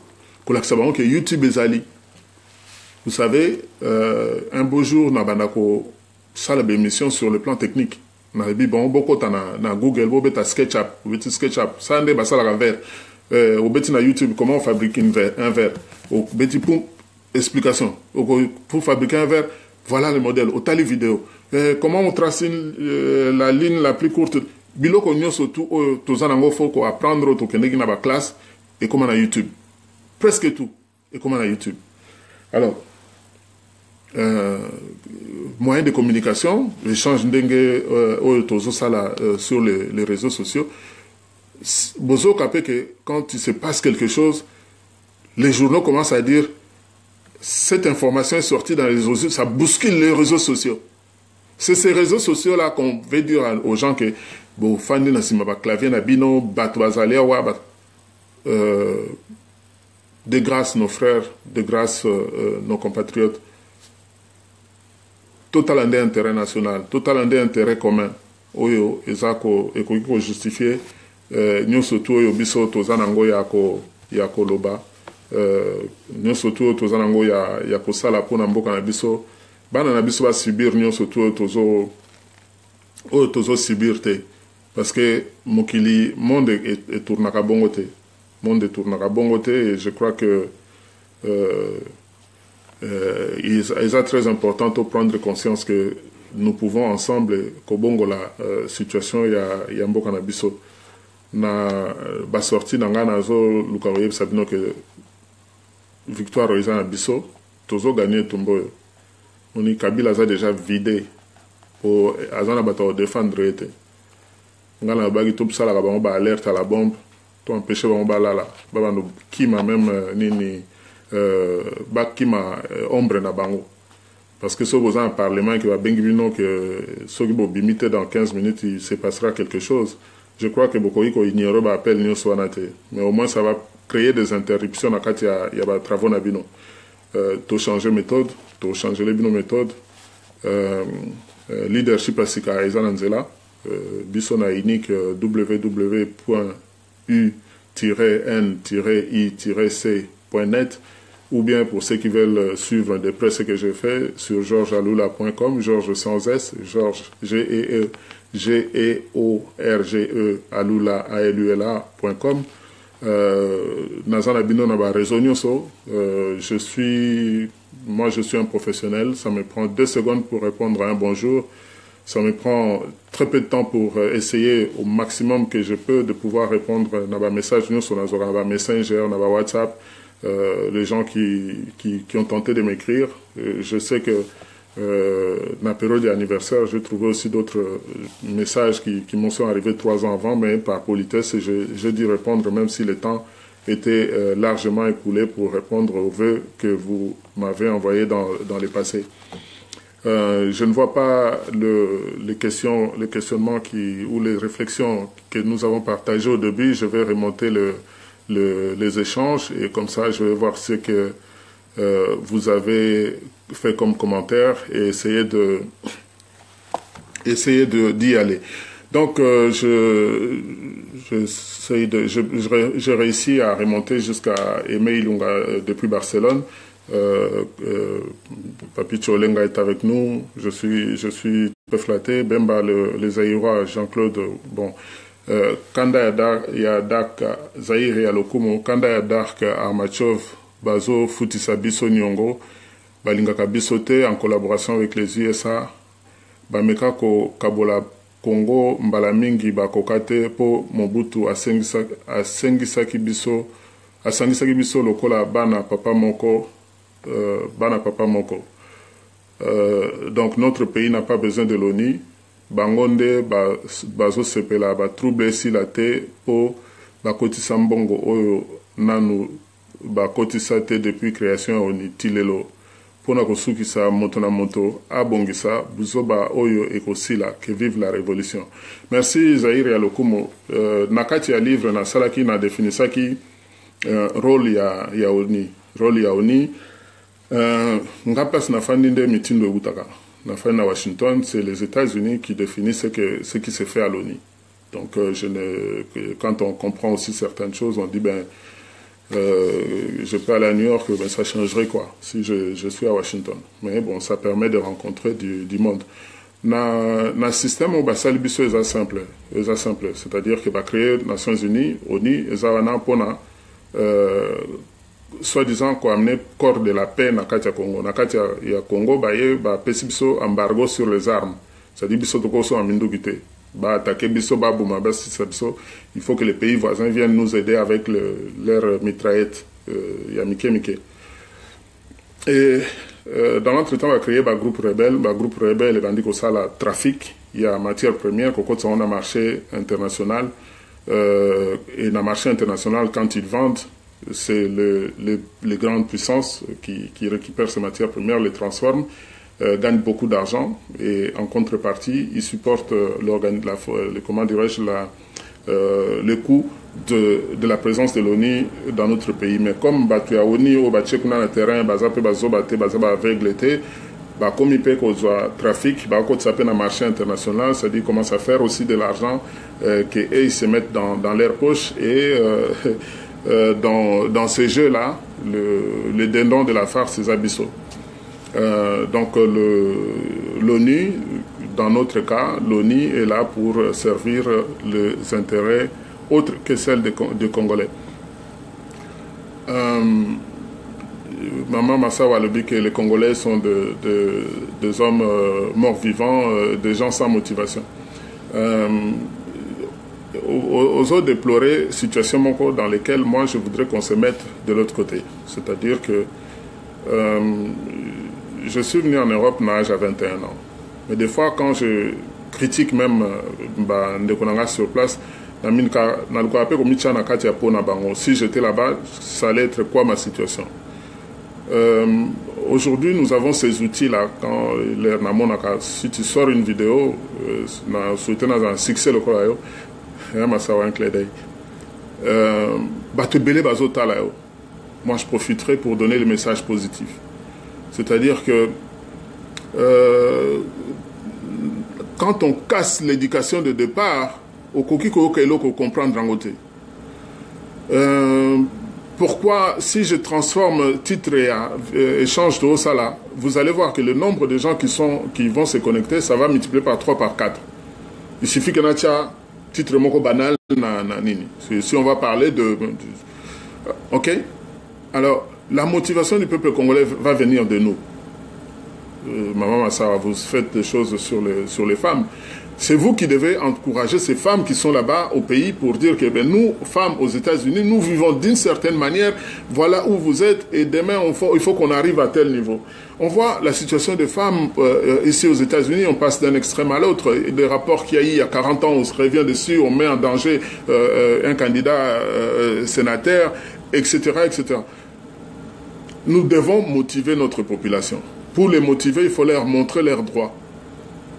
pour l'accepter que YouTube est ali. Vous savez un beau jour na bandako ça la émission sur le plan technique. Na bon beaucoup na Google bo beta SketchUp ça ndé basala vers au bêti na YouTube, comment on fabrique un verre. Au bêti pour explication. Pour fabriquer un verre, voilà le modèle. Au tali vidéo. Comment on trace la ligne la plus courte. Biloko nyoso tout tozanango faut qu'on apprendre to kenegi na ba classe et comment na YouTube. Presque tout. Et comment na YouTube. Alors, moyen de communication, l'échange d'engue tozo sala sur les réseaux sociaux. Bozo capé que quand il se passe quelque chose, les journaux commencent à dire cette information est sortie dans les réseaux sociaux, ça bouscule les réseaux sociaux. C'est ces réseaux sociaux-là qu'on veut dire aux gens que bon, fandi na sima ba clavier na bino, bato bazali wa de grâce nos frères, de grâce nos compatriotes. Total ande intérêt national, total ande intérêt commun. Oyo ezako ekoko justifier nyonso tu oyo biso tozanango ya koloba. Nyonso tu oyo tozanango ya kosala pona mboka na biso. Bana na biso ba subir nyonso tu oyo tozo subir te. Parce que mokili monde est tournaka bongo te. Monde est tournaka bongo te et je crois que il est très important de prendre conscience que nous pouvons ensemble kobongo la situation ya mboka na biso na ba sorti na ngana zo lukaroye sabino que victoire oiza na biso tozo gagner tomboyo oni Kabila a déjà vidé pour azana bato défendre ete ngana bagi top sala ka bango ba alerte à la bombe to empêcher bango ba lala ba no kima même nini bakima ombre na bango parce que ce vous un parlement qui va bien que ce qui va bimiter dans 15 minutes il se passera quelque chose. Je crois que beaucoup ignorent ba appel ni soanate mais au moins ça va créer des interruptions à quand il y a travaux na bino to changer méthode to changer les bino méthode leadership asika ezananzela biso na unique www.u-n-i-c.net ou bien pour ceux qui veulent suivre des presse que j'ai fait sur georgealula.com, Georges sans S, Georges G-E-O-R-G-E Alula A-L-U-L-A.com. Nazana Bino Naba Rezonioso, je suis un professionnel, ça me prend 2 secondes pour répondre à un bonjour. Ça me prend très peu de temps pour essayer au maximum que je peux de pouvoir répondre à un message sur un Messenger, à WhatsApp. Les gens qui ont tenté de m'écrire. Je sais que ma période d'anniversaire, j'ai trouvé aussi d'autres messages qui m'ont sont arrivés 3 ans avant, mais par politesse, j'ai dû répondre même si le temps était largement écoulé pour répondre aux vœux que vous m'avez envoyés dans le passé. Je ne vois pas les questionnements ou les réflexions que nous avons partagées au début. Je vais remonter les échanges et comme ça, je vais voir ce que vous avez fait comme commentaire et essayer d'y aller. Donc, j'ai réussi à remonter jusqu'à Aimé Ilunga depuis Barcelone. Papi Cholenga est avec nous. Je suis peu flatté. Bemba les Aïrois, Jean-Claude. Bon, Kanda Yadak Zahir Yalokumo, Kanda Yadak Armachov, Bazo Futisabiso Nyongo, Balinga Kabisote en collaboration avec les USA, Bameka ko Kabola Congo, Mbalamingi Bakokate po Mobutu asengisaki biso lokola bana papa moko. Donc notre pays n'a pas besoin de l'ONU. Bangonde bazo sepela ba trouble si la te po bakotisa mbongo oyo nanu bakotisa te depuis création ONU tilelo pona kosukisa moto na moto abongisa buzoba oyo ekosila que vive la révolution. Merci Zahir Yalokumo. Nakati ya livre na salaki na definisaki rôle ya ONU. Rôle ya ONU nga place na fandi nde mitindo utaka. Na fin à Washington, c'est les États-Unis qui définissent ce qui se fait à l'ONU. Donc, quand on comprend aussi certaines choses, on dit, je peux aller à New York, ça changerait quoi, si je suis à Washington. Mais bon, ça permet de rencontrer du monde. na système où basali biso eza simple, c'est-à-dire que va créer Nations Unies, ONU, eza wana pona soi-disant qu'on amener corps de la paix na kati ya Congo. Na kati ya Congo baye ba pesi biso embargo sur les armes. C'est-à-dire biso toko so amindu gite. Ba attaquer biso ba bouma ba biso. Il faut que les pays voisins viennent nous aider avec leurs mitraillettes ya mike. Et dans l'entretemps, on va créer un groupe rebelle. Le groupe rebelle est rendu ça la trafic. Il y a matière première, quand on a marché international. Et dans le marché international, quand ils vendent, c'est les grandes puissances qui récupèrent ces matières premières, les transforment, gagnent beaucoup d'argent. Et en contrepartie, ils supportent le coût de la présence de l'ONU dans notre pays. Mais comme tu as ONU au le terrain, comme il peut qu'il y ait trafic, ça peut un marché international, c'est-à-dire qu'ils commencent à faire aussi de l'argent qu'ils se mettent dans leur poche. Et dans ces jeux-là, le dindon de la farce, c'est Abisso. Donc l'ONU, dans notre cas, l'ONU est là pour servir les intérêts autres que celles des Congolais. Maman Massawa a dit que les Congolais sont des hommes morts-vivants, des gens sans motivation. Aux autres déplorer situation dans lesquelles moi je voudrais qu'on se mette de l'autre côté. C'est-à-dire que je suis venu en Europe à l'âge de 21 ans. Mais des fois, quand je critique même Ndekonanga sur place, si j'étais là-bas, ça allait être quoi ma situation? Aujourd'hui, nous avons ces outils-là. Quand si tu sors une vidéo, dans un succès local, moi je profiterai pour donner le message positif. C'est-à-dire que quand on casse l'éducation de départ, au kokiko ko comprendre en côté. Pourquoi, si je transforme titre et échange de haut salaire, vous allez voir que le nombre de gens qui vont se connecter, ça va multiplier par 3, par 4. Il suffit qu'il y ait un titre moko banal si on va parler ok? Alors, la motivation du peuple congolais va venir de nous. Maman Massawa, vous faites des choses sur les femmes. C'est vous qui devez encourager ces femmes qui sont là-bas au pays pour dire que nous, femmes aux États-Unis, nous vivons d'une certaine manière, voilà où vous êtes, et demain, il faut qu'on arrive à tel niveau. On voit la situation des femmes ici aux États-Unis, on passe d'un extrême à l'autre. Des rapports qu'il y a eu il y a 40 ans, on se revient dessus, on met en danger un candidat sénateur, etc., etc. Nous devons motiver notre population. Pour les motiver, il faut leur montrer leurs droits.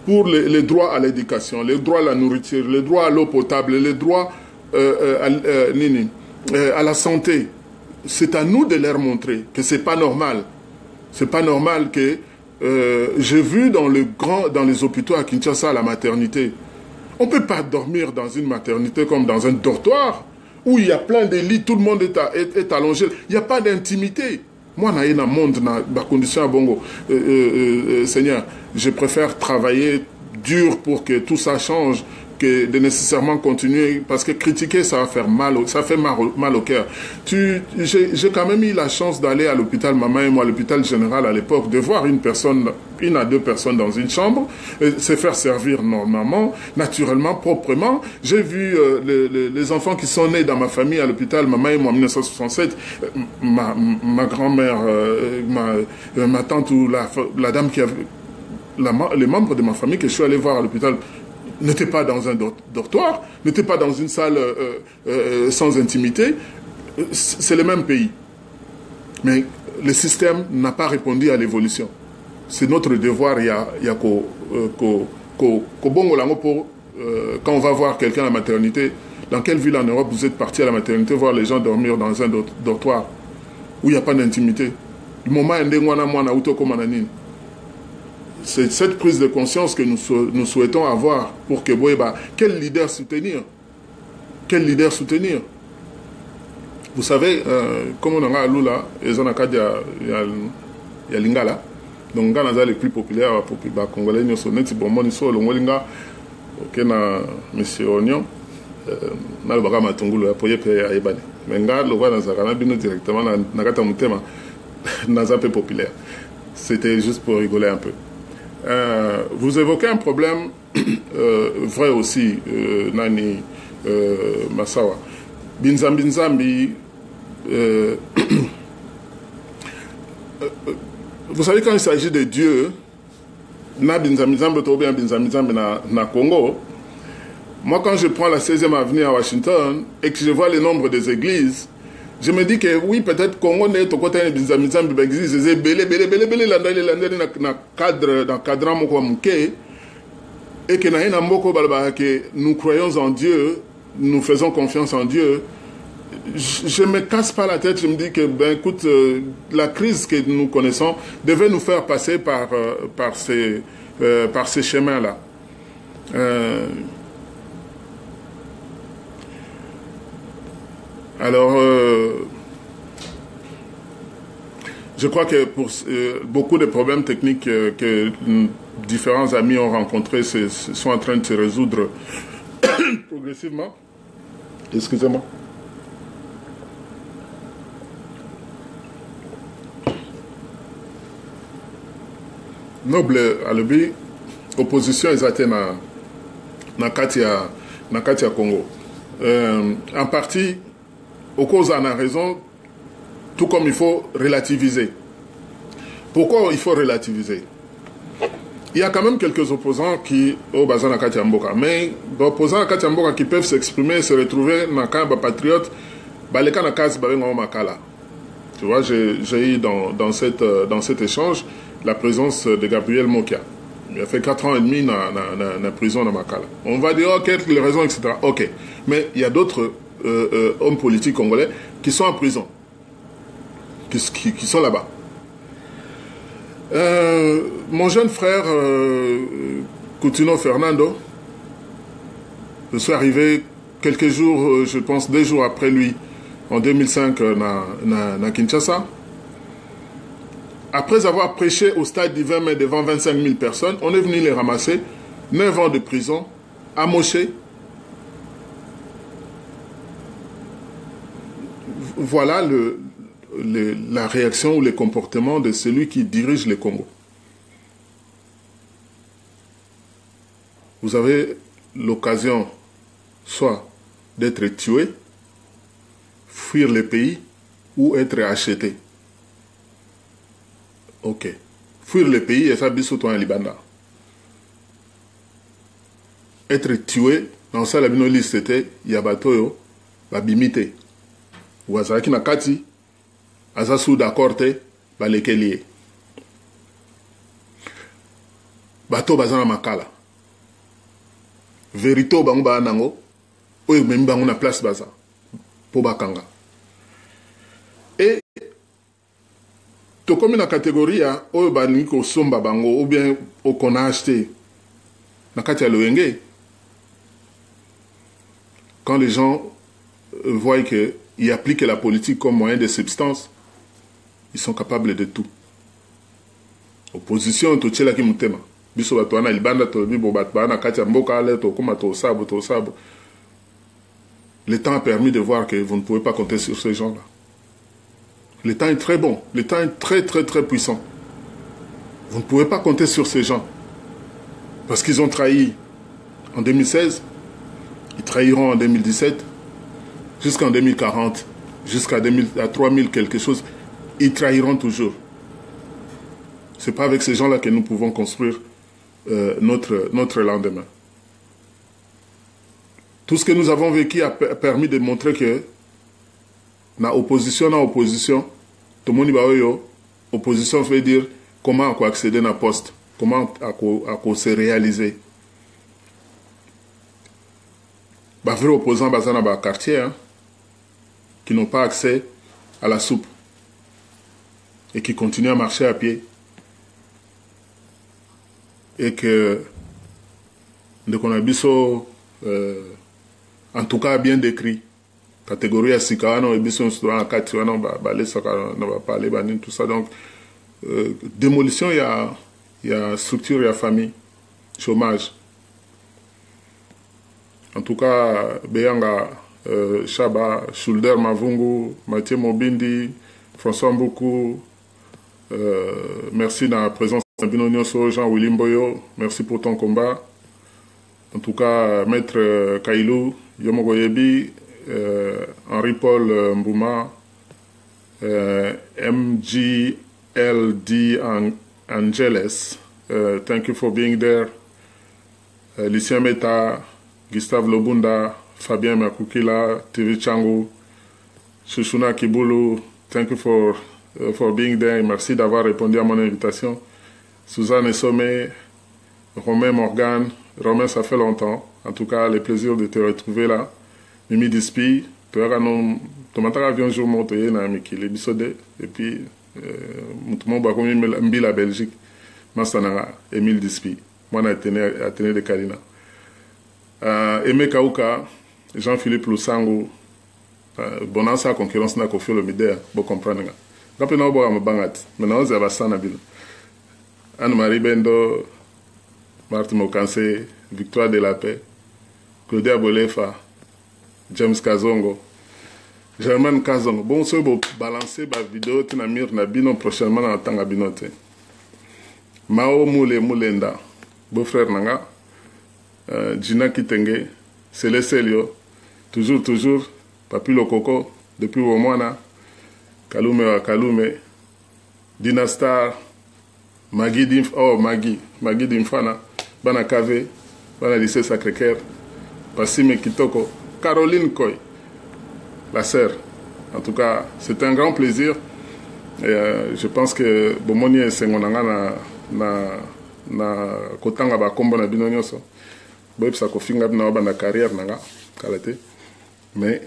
Pour les droits à l'éducation, les droits à la nourriture, les droits à l'eau potable, les droits à la santé. C'est à nous de leur montrer que c'est pas normal. C'est pas normal que j'ai vu dans les hôpitaux à Kinshasa, à la maternité. On peut pas dormir dans une maternité comme dans un dortoir où il y a plein de lits, tout le monde est allongé. Il n'y a pas d'intimité. Moi, dans le monde, dans les conditions à Bongo, Seigneur, je préfère travailler dur pour que tout ça change que de nécessairement continuer, parce que critiquer, ça va faire mal, ça fait mal au cœur. J'ai quand même eu la chance d'aller à l'hôpital Maman et moi, à l'hôpital général à l'époque, de voir une à deux personnes dans une chambre, se faire servir normalement, naturellement, proprement. J'ai vu les enfants qui sont nés dans ma famille à l'hôpital Maman et moi en 1967, ma grand-mère, ma tante ou la dame qui avait... les membres de ma famille que je suis allé voir à l'hôpital n'étaient pas dans un dortoir, n'étaient pas dans une salle sans intimité. C'est le même pays. Mais le système n'a pas répondu à l'évolution. C'est notre devoir, quand on va voir quelqu'un à la maternité, dans quelle ville en Europe vous êtes parti à la maternité voir les gens dormir dans un dortoir où il n'y a pas d'intimité? Le moment où c'est cette prise de conscience que nous souhaitons avoir pour que quel leader soutenir? Quel leader soutenir? Vous savez, comme on a Lula, et Zanaka, il y a Lingala, donc nga naza le plus populaire ba congolais nyonso neti bomoni so longoli nga ok na monsieur Onion na lobaka matungulu apoye pe ayebani mais nga loba nazaka na bino directement na kata mutema naza pe populaire. C'était juste pour rigoler un peu. Vous évoquez un problème vrai aussi, Nani Massawa. Binzambi, vous savez, quand il s'agit de Dieu, na Binzambi na Congo, moi quand je prends la 16e avenue à Washington et que je vois le nombre des églises, je me dis que oui, peut-être Congo n'est au côté des Zamizambi existe, c'est belé, dans cadre moko muke, et que na moko balba que nous croyons en Dieu, nous faisons confiance en Dieu. Je me casse pas la tête, je me dis que ben écoute, la crise que nous connaissons devait nous faire passer par ces chemins-là. Alors, je crois que pour beaucoup de problèmes techniques que différents amis ont rencontrés sont en train de se résoudre progressivement. Excusez-moi. Noble alobi opposition ezate na kati ya Congo. En partie, au cause en a raison, tout comme il faut relativiser. Pourquoi il faut relativiser? Il y a quand même quelques opposants qui au Bazana Katiamboka, mais les opposants Katiamboka qui peuvent s'exprimer, se retrouver dans le patriote, baleka na kasi babenga makala. Tu vois, j'ai eu dans cet échange la présence de Gabriel Mokia. Il a fait 4 ans et demi dans la prison de Makala. On va dire, ok, les raisons, etc. Ok. Mais il y a d'autres hommes politiques congolais qui sont en prison, qui sont là-bas. Mon jeune frère, Coutinho Fernando, je suis arrivé quelques jours, je pense 2 jours après lui, en 2005, à Kinshasa. Après avoir prêché au stade du 20 mai devant 25 000 personnes, on est venu les ramasser, 9 ans de prison, amochés. Voilà la réaction ou le comportement de celui qui dirige le Congo. Vous avez l'occasion soit d'être tué, fuir le pays ou être acheté. Ok. Fuir le pays et ça bisoto en Libanda. Être tué, dans ça la binoliste c'était Yabatoyo, Babimite. Ou Azaki Nakati, Azasu d'Akorte, Balekelier. Bato Bazana Makala. Verito Bangba Nango, ou même Banguna place Baza, Pobakanga. Et, to comme la catégorie, ou Baniko Somba Bango, ou bien au qu'on a acheté, Nakatia Loenge, quand les gens voient qu'ils appliquent la politique comme moyen de substance, ils sont capables de tout. Opposition, to tchela ki mutema. Biso bato wana libanda to bibo bato bana katia mboka ale to kuma to sabo. Le temps a permis de voir que vous ne pouvez pas compter sur ces gens-là. Le temps est très bon. Le temps est très très très puissant. Vous ne pouvez pas compter sur ces gens. Parce qu'ils ont trahi en 2016, ils trahiront en 2017, jusqu'en 2040, jusqu'à 3000 quelque chose, ils trahiront toujours. Ce n'est pas avec ces gens-là que nous pouvons construire notre lendemain. Tout ce que nous avons vécu a permis de montrer que na opposition, tout le monde opposition veut dire comment accéder à un poste, comment se réaliser. Les vrais opposants dans le quartier, qui n'ont pas accès à la soupe et qui continuent à marcher à pied. Et que Ndekonabiso, en tout cas, bien décrit. Catégorie à Sikano, et Bisson, tout ça. Donc, démolition, il y a structure, il y a famille, chômage. En tout cas, Beyanga, Chaba, Schulder Mavungu, Mathieu Mobindi, François Mboukou, merci dans la présence de Binonioso, Jean-Willy Mboyo, merci pour ton combat. En tout cas, Maître Kailou, Yomogoyebi, Henri-Paul Mbouma, MGLD Angeles, thank you for being there. Lucien Meta, Gustave Lobunda, Fabien Makukila, TV Changu, Shushuna Kibulu, thank you for being there. Merci d'avoir répondu à mon invitation. Suzanne Sommet, Romain Morgan, Romain, ça fait longtemps. En tout cas, le plaisir de te retrouver là. Mimi Dispi, tu as un avion jour monté na Mikili Bisode, et puis Moutoumon Bakoumi Mbi la Belgique, Mastanara, Emile Dispi, moi na Athénée de Kalina. Aimé Kauka, Jean-Philippe Lusango, bonanza concurrence na Kofi Olomide, vous comprenez. Rappelez nous à Mabangat, maintenant vous avez ça na Bilo. Anne-Marie Bendo, Martin Mokansé, Victoire de la Paix, Claudia Bolefa, James Kazongo, Germain Kazongo. Bon, si vous balancez la vidéo, tu n'as mis na Bino prochainement dans le temps à Binote. Mao Moule Moulenda, beau-frère Nanga, Gina Kitenge, Céleste Elio, toujours, Papi Lokoko, depuis Womwana, Kalume wa Kalume, Dinastar, Magui Dimfana, Bana Kave, Bana lycée Sacré-Cœur, Passime Kitoko, Caroline Koy, la sœur. En tout cas, c'est un grand plaisir. Et je pense que Bomoni et Sengonanga na kotanga ba kombo na bino nyonso. Boyep sa kofinga na ba na carrière nanga kalate. Mais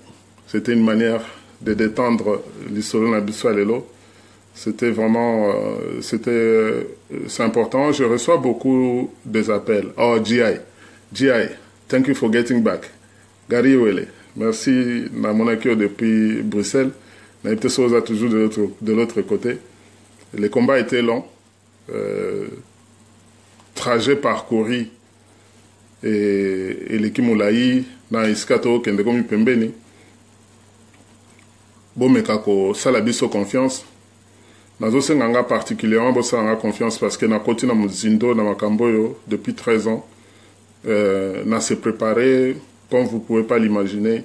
c'était une manière de détendre l'histoire na biso lelo. C'était vraiment c'est important. Je reçois beaucoup des appels. Oh, GI, thank you for getting back. Gary Wele, merci na mon accueil depuis Bruxelles. On a été toujours de l'autre côté. Les combats étaient longs. Trajet parcouru et l'équipe Moulaï na Iskato Kendekomi Pembeni. Bon, mais kako salabiso confiance. Nazo senganga particulièrement bosanga confiance parce que na koti na muzindo na makamboyo depuis 13 ans. Na se préparé comme vous pouvez pas l'imaginer.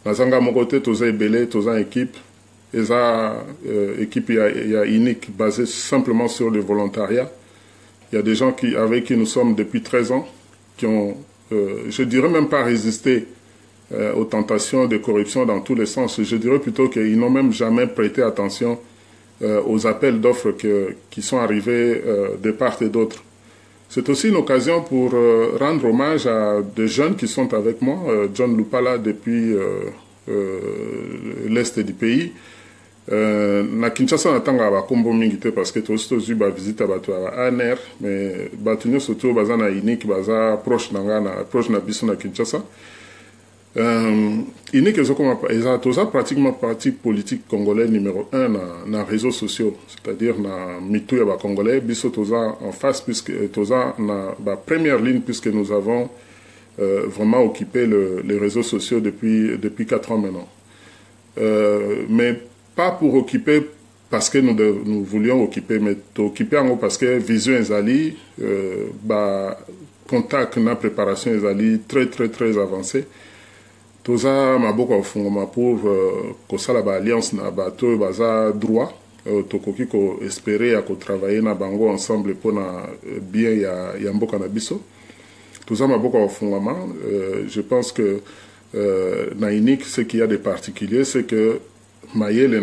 Nazanga mon côté toza ebele, toza équipe. Eza équipe il y a unique basée simplement sur le volontariat. Il y a des gens avec qui nous sommes depuis 13 ans qui ont, je dirais même pas résisté aux tentations de corruption dans tous les sens. Je dirais plutôt qu'ils n'ont même jamais prêté attention aux appels d'offres qui sont arrivés de part et d'autre. C'est aussi une occasion pour rendre hommage à des jeunes qui sont avec moi. John Lupala depuis l'est du pays. Na Kinshasa natanga ba kombo mingi te parce que tozi ba visite ba to ANR mais ba tunyo surtout baza na unique baza proche na biso na Kinshasa. Unique ezokoma toza pratiquement parti politique congolais numéro 1 na réseaux sociaux, c'est-à-dire na mitu ya ba congolais biso toza en face puisque toza na ba première ligne puisque nous avons vraiment occupé les réseaux sociaux depuis 4 ans maintenant. Mais pas pour occuper parce que nous voulions occuper, mais occuper en gros parce que vision ezali, contact na préparation ezali très avancé. Toza maboko ofungoma pour kosala ba alliance na bato baza droit tokoki ko espérer à ko travailler na bango ensemble pour na bien ya mboka na biso. Toza maboko ofungoma, je pense que na unique ce qu'il y a de particulier c'est que Mayele,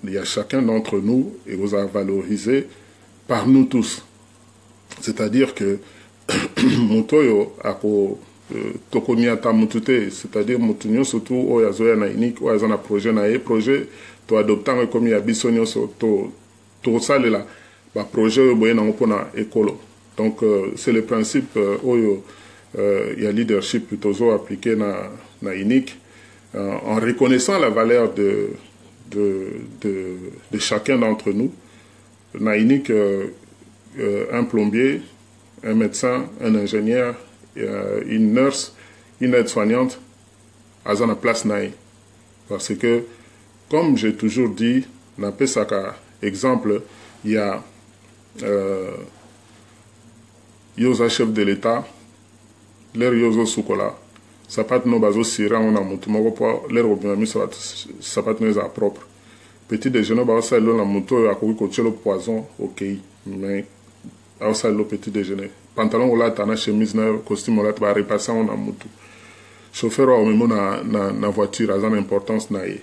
il y a chacun d'entre nous et vous a valorisé par nous tous. C'est-à-dire que Mutoyo a tokomiata mutute, c'est-à-dire Mutunyo surtout o yazoya na unique o yazana projet na projet to adoptant comme ya bisonyo so to salela ba projet boye na ngopona ekolo. Donc c'est le principe oyo il y a leadership plutôt appliqué na unique. En reconnaissant la valeur de chacun d'entre nous, naïnik un plombier, un médecin, un ingénieur, une nurse, une aide-soignante, à la place naï. Parce que, comme j'ai toujours dit, dans Pesaka, exemple, il y a Yosa chef de l'État, l'air Yoso Sukola, sapat no bazo sira on a mutu moko po l'air obinami sapat no eza propre. Petit déjeuner ba osa lo na mutu akoki kotielo poison ok, mais osa lo petit déjeuner. Pantalon ola tana chemise na costume ola ba repasser on a mutu. Chauffeur o memo na voiture azan importance na ye.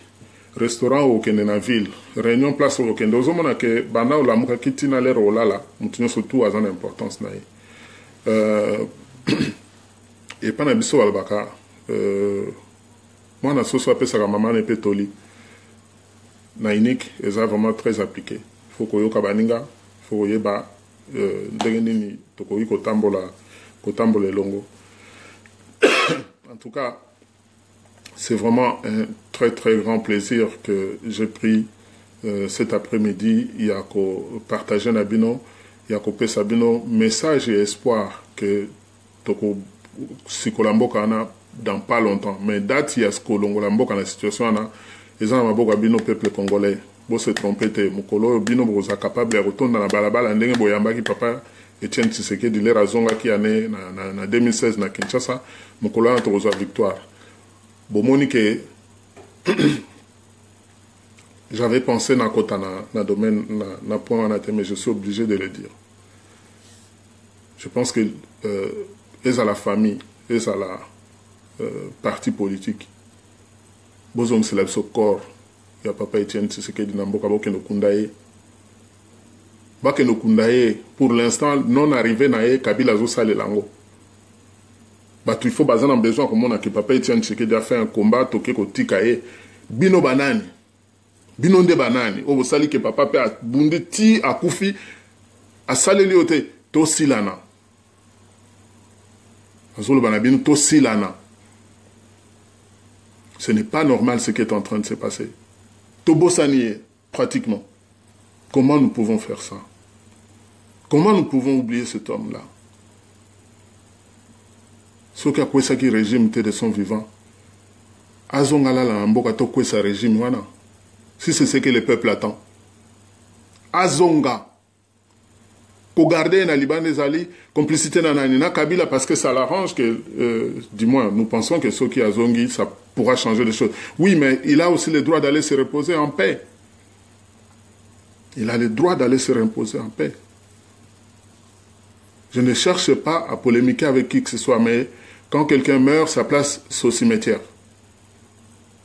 Restaurant au kende na ville, réunion place au kende ozomona ke bana ola muka kitina l'air olala, mutu surtout azan importance na ye. Et pas biso albaka moi na soso apesa ka maman epe toli na unique et ça vraiment très appliqué. Faut ko yoka baninga, faut yeba ndenge nini tokoki kotambola longo. En tout cas, c'est vraiment un très très grand plaisir que j'ai pris cet après-midi. Il y a ko partager na bino, il y a ko pesa bino message et espoir que toko sikolamboka ana dans pas longtemps. Mais date il y a ce kolongolamboka na situation ana les gens maboka bino peuple congolais. Bo se tromper te mukolo bino boza capable de retourner na balabala ndenge boyambaki papa Etienne Tshisekedi de razonga qui année na 2016 na Kinshasa mukolo na tokozwa victoire. Bomoni que j'avais pensé na kota na domaine na point na mais je suis obligé de le dire. Je pense que à la famille, à la parti politique, bozong c'est le corps. Il y a papa Etienne Tshisekedi Namboka Bokeno Kundaye. Bakeno Kundaye, pour l'instant, non arrivé nae Kabila Zosa le Lango. Il faut baser en besoin comme on a que papa Etienne Tshisekedi a fait un combat toke kotikaye. Bino banani. Bino nde banani. Obo sali que papa pe a bundi ti a koufi a sali liote to silana. Ce n'est pas normal ce qui est en train de se passer. Tobo Sanié, pratiquement. Comment nous pouvons faire ça? Comment nous pouvons oublier cet homme-là? Ce qui a quoi ça qui régime de son vivant. Azongala la mboka to quoi ça régime wana. Si c'est ce que le peuple attend. Azonga. Pour garder na Libanais Ali, complicité na Nanina Kabila parce que ça l'arrange que, du moins, nous pensons que ceux qui a Zongi, ça pourra changer les choses. Oui, mais il a aussi le droit d'aller se reposer en paix. Il a le droit d'aller se reposer en paix. Je ne cherche pas à polémiquer avec qui que ce soit, mais quand quelqu'un meurt, sa place, c'est au cimetière.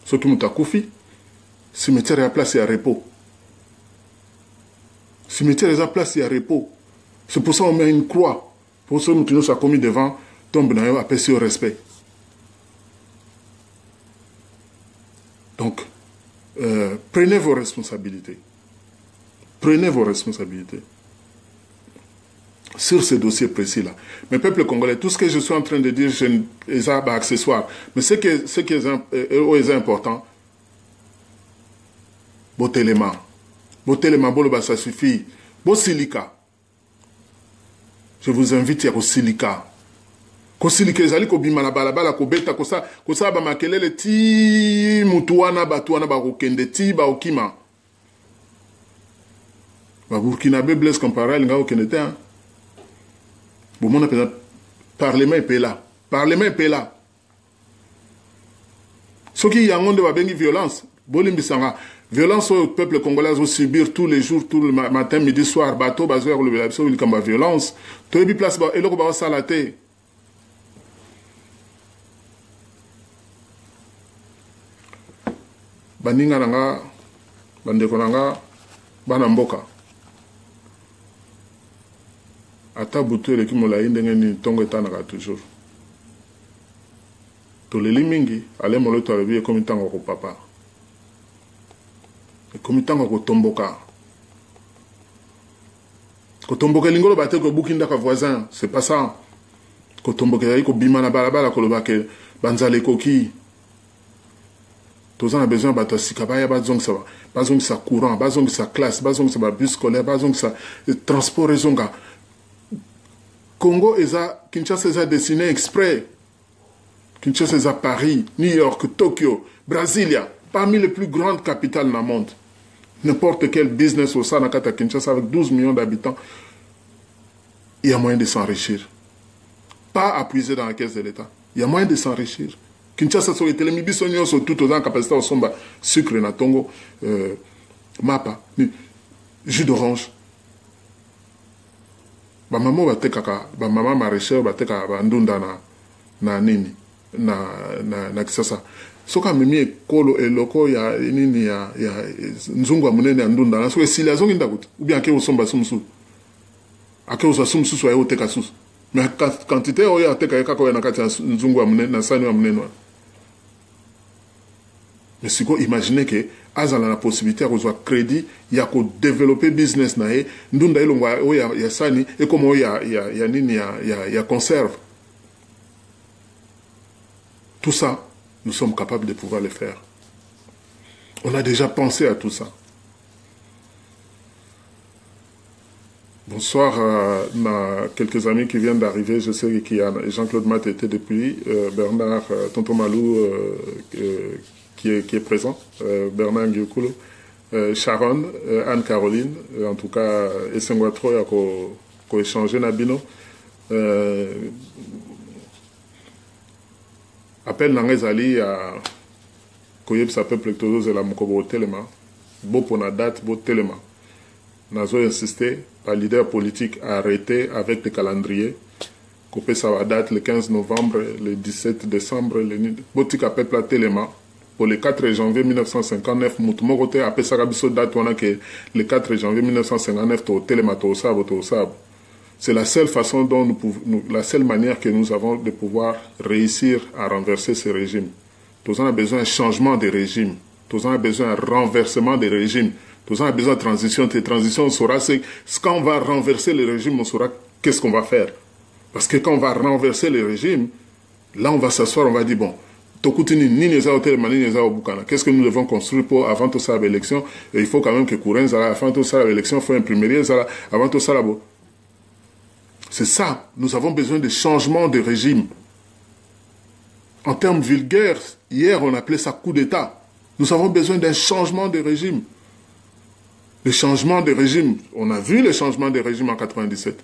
Ce qui m'a koufi, cimetière est à place et à repos. Cimetière est à place et à repos. C'est pour ça qu'on met une croix. Pour ça que nous sommes commis devant, tombe dans un appel au respect. Donc, prenez vos responsabilités. Prenez vos responsabilités. Sur ce dossier précis-là. Mais peuple congolais, tout ce que je suis en train de dire, c'est accessoire. Mais ce qui est important, Botelema. Botelema, ça suffit. Bosilika. Je vous invite à Kosilika. Kosilika, ezali ko bima na balabala ko beta kosa ba makelele ti mutuana batuana ba kokende ti ba okima. Ba Burkinabe Blaise Compaoré nga okende te. Bon mon appel parlement est là. Parlement est là. Ce qui y a de ba bengi violence, bolimbisanga. Violence au peuple congolais va subir tous les jours, tout le matin, midi, soir, bateau, bazoer, le belabso, il y a violence. Tout le place, et là, on va s'alater. Baninga nanga, bandeko nanga, banamboka. Ata butu le kimola indenge ni tongo etanaka toujours. Toleli mingi, ale molo to alebi comme tango ko papa. Comme tango ko tomboka. Ko tomboka lingolo bate ko bukinda ka voisin, c'est pas ça. Ko tomboka yi ko bima na balabala ko lobake banzale koki. Tous a besoin de sikabaya, besoin de sa courant, besoin de sa classe, besoin de sa bus scolaire, besoin de sa transport rezonga. Congo Kinshasa est dessiné exprès. Kinshasa est Paris, New York, Tokyo, Brasilia, parmi les plus grandes capitales dans le monde. N'importe quel business au Sanakata Kinshasa avec 12 millions d'habitants, il y a moyen de s'enrichir. Pas à puiser dans la caisse de l'État. Il y a moyen de s'enrichir. Kinshasa sur les télémissions sont tout aux capacités au somba, sucre na tongo, mapa, jus d'orange. Ba maman va tekaka, ba maman maraîchère va tekaka ba ndunda na nini na Kinshasa. Soka mimi kolo eloko ya nini ya nzungu wa munene ya ndunda na soka sili azongi ndakuti ou bien ke osomba sumsu. Ake osa sumsu so ayo teka sus. Mais quantité oya teka yaka na kati ya nzungu wa munene na sani wa munene. Mais si vous imaginez que azala la possibilité de avoir crédit, il y a qu'au développer business nae, ndunda ilongwa ya sani et comme il y a conserve. Tout ça, nous sommes capables de pouvoir le faire. On a déjà pensé à tout ça. Bonsoir, on a quelques amis qui viennent d'arriver. Je sais qu'il y a Jean-Claude Matt était depuis, Bernard, Tonton Malou qui est présent, Bernard Nguekulo, Sharon, Anne-Caroline, en tout cas, Essengwatro qui a échangé Nabino. Appel Nangezali à Koyeb sa peuple todos de la Mokobo Telema, beau pour la date, beau Telema. Nazo insisté, par leader politique à arrêter avec le calendrier, couper sa date le 15 novembre, le 17 décembre, le boutique à peuple à Telema. Pour le 4 janvier 1959, Moutmogote a fait sa date que le 4 janvier 1959, au Telema, au Sabo. C'est la seule façon dont la seule manière que nous avons de pouvoir réussir à renverser ce régime. Tous on a besoin d'un changement de régime. Tous on a besoin d'un renversement de régime. Tous on a besoin de transition. De transition, on saura quand on va renverser le régime, on saura qu'est-ce qu'on va faire. Parce que quand on va renverser le régime, là on va s'asseoir, on va dire bon, qu'est-ce que nous devons construire pour avant tout ça l'élection? Il faut quand même que Kouren, avant tout ça l'élection, il faut imprimer avant tout ça là-bas. C'est ça, nous avons besoin de changement de régime. En termes vulgaires, hier on appelait ça coup d'État. Nous avons besoin d'un changement de régime. Le changement de régime, on a vu le changement de régime en 97.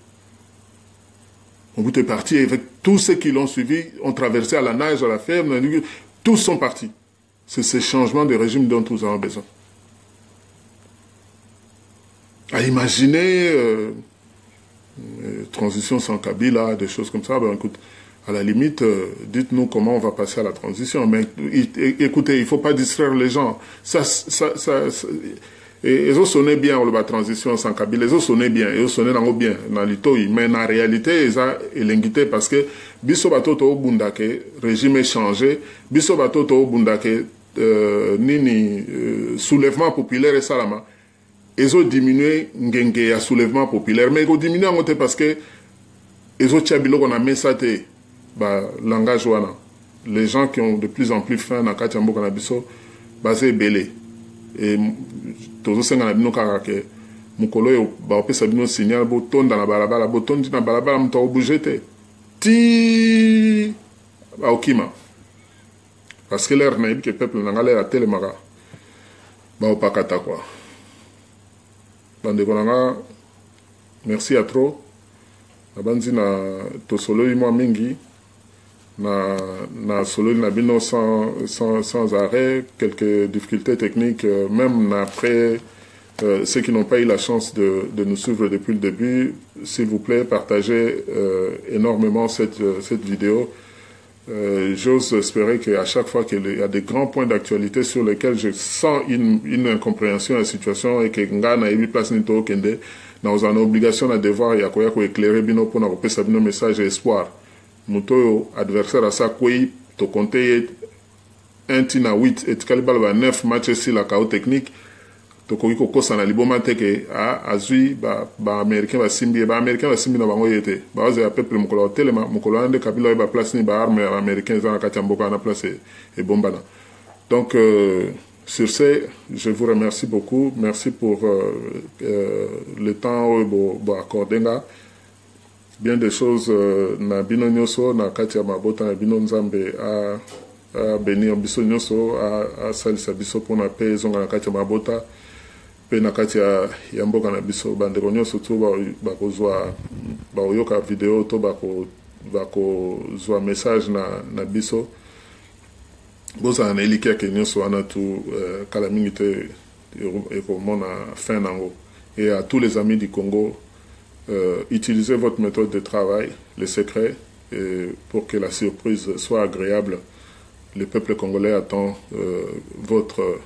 On est parti avec tous ceux qui l'ont suivi, ont traversé à la nage, à la ferme, tous sont partis. C'est ce changement de régime dont nous avons besoin. À imaginer... transition sans Kabila, des choses comme ça, ben écoute, à la limite, dites-nous comment on va passer à la transition. Mais écoutez, il ne faut pas distraire les gens. Ils ont sonné bien la transition sans Kabila, ils ont sonné bien, ils ont sonné bien dans l'Itoi. Mais en réalité, ils ont élinguité parce que biso batoto bundake, régime est changé, biso batoto bundake, soulèvement populaire et salama. Ils ont diminué le soulèvement populaire, mais ils ont diminué en côté parce que ils ont tchabilo qu'on a mis ça te langage wana. Les gens qui ont de plus en plus faim dans Kachambo Kanabiso, basé belé. Et tous ceux qui ont dit que mukolo yo ba opesa bino signal bo tonda na balabala bo tondi na balabala mto obujete ti ba okima. Parce que l'air naïb que peuple n'angale la télémaga ba opakata quoi. Bandekonanga, merci à trop. Nabanzi na to solo moi mingi na solo na bino sans arrêt, quelques difficultés techniques, même après ceux qui n'ont pas eu la chance de nous suivre depuis le début, s'il vous plaît, partagez énormément cette vidéo. J'ose espérer qu'à chaque fois qu'il y a des grands points d'actualité sur lesquels je sens une incompréhension de la situation et que Ngana ebi place nito kende, nous avons obligation à devoir y accueillir pour éclairer bino pour nous repasser bino message et espoir. Muto adversaire à ça quoi to compter 1 tina 8 et kalibala 9 matchs sur la chaos technique. Toko iko kosa na liboma teke azui ba américain ba simbi na bango yete ba oze ya peuple mukolo telema mukolo ande kabila ba place ni ba arme américain za na katamboka na place e bombana Donc, sur ce, je vous remercie beaucoup. Merci pour le temps accordé. Bien des choses na bino nyoso na kati ya mabota na bino nzambe a benir biso nyoso a salisa biso pona pe zonga na kati ya mabota pe na kati ya mboka na biso bandeko nyoso tu bakozwa baoyoka video to bakozwa message na biso bozala na eliki yake nyonso wana tu kala mingi te ekomona fin nango. Et à tous les amis du Congo, utilisez votre méthode de travail, le secret, pour que la surprise soit agréable. Le peuple congolais attend votre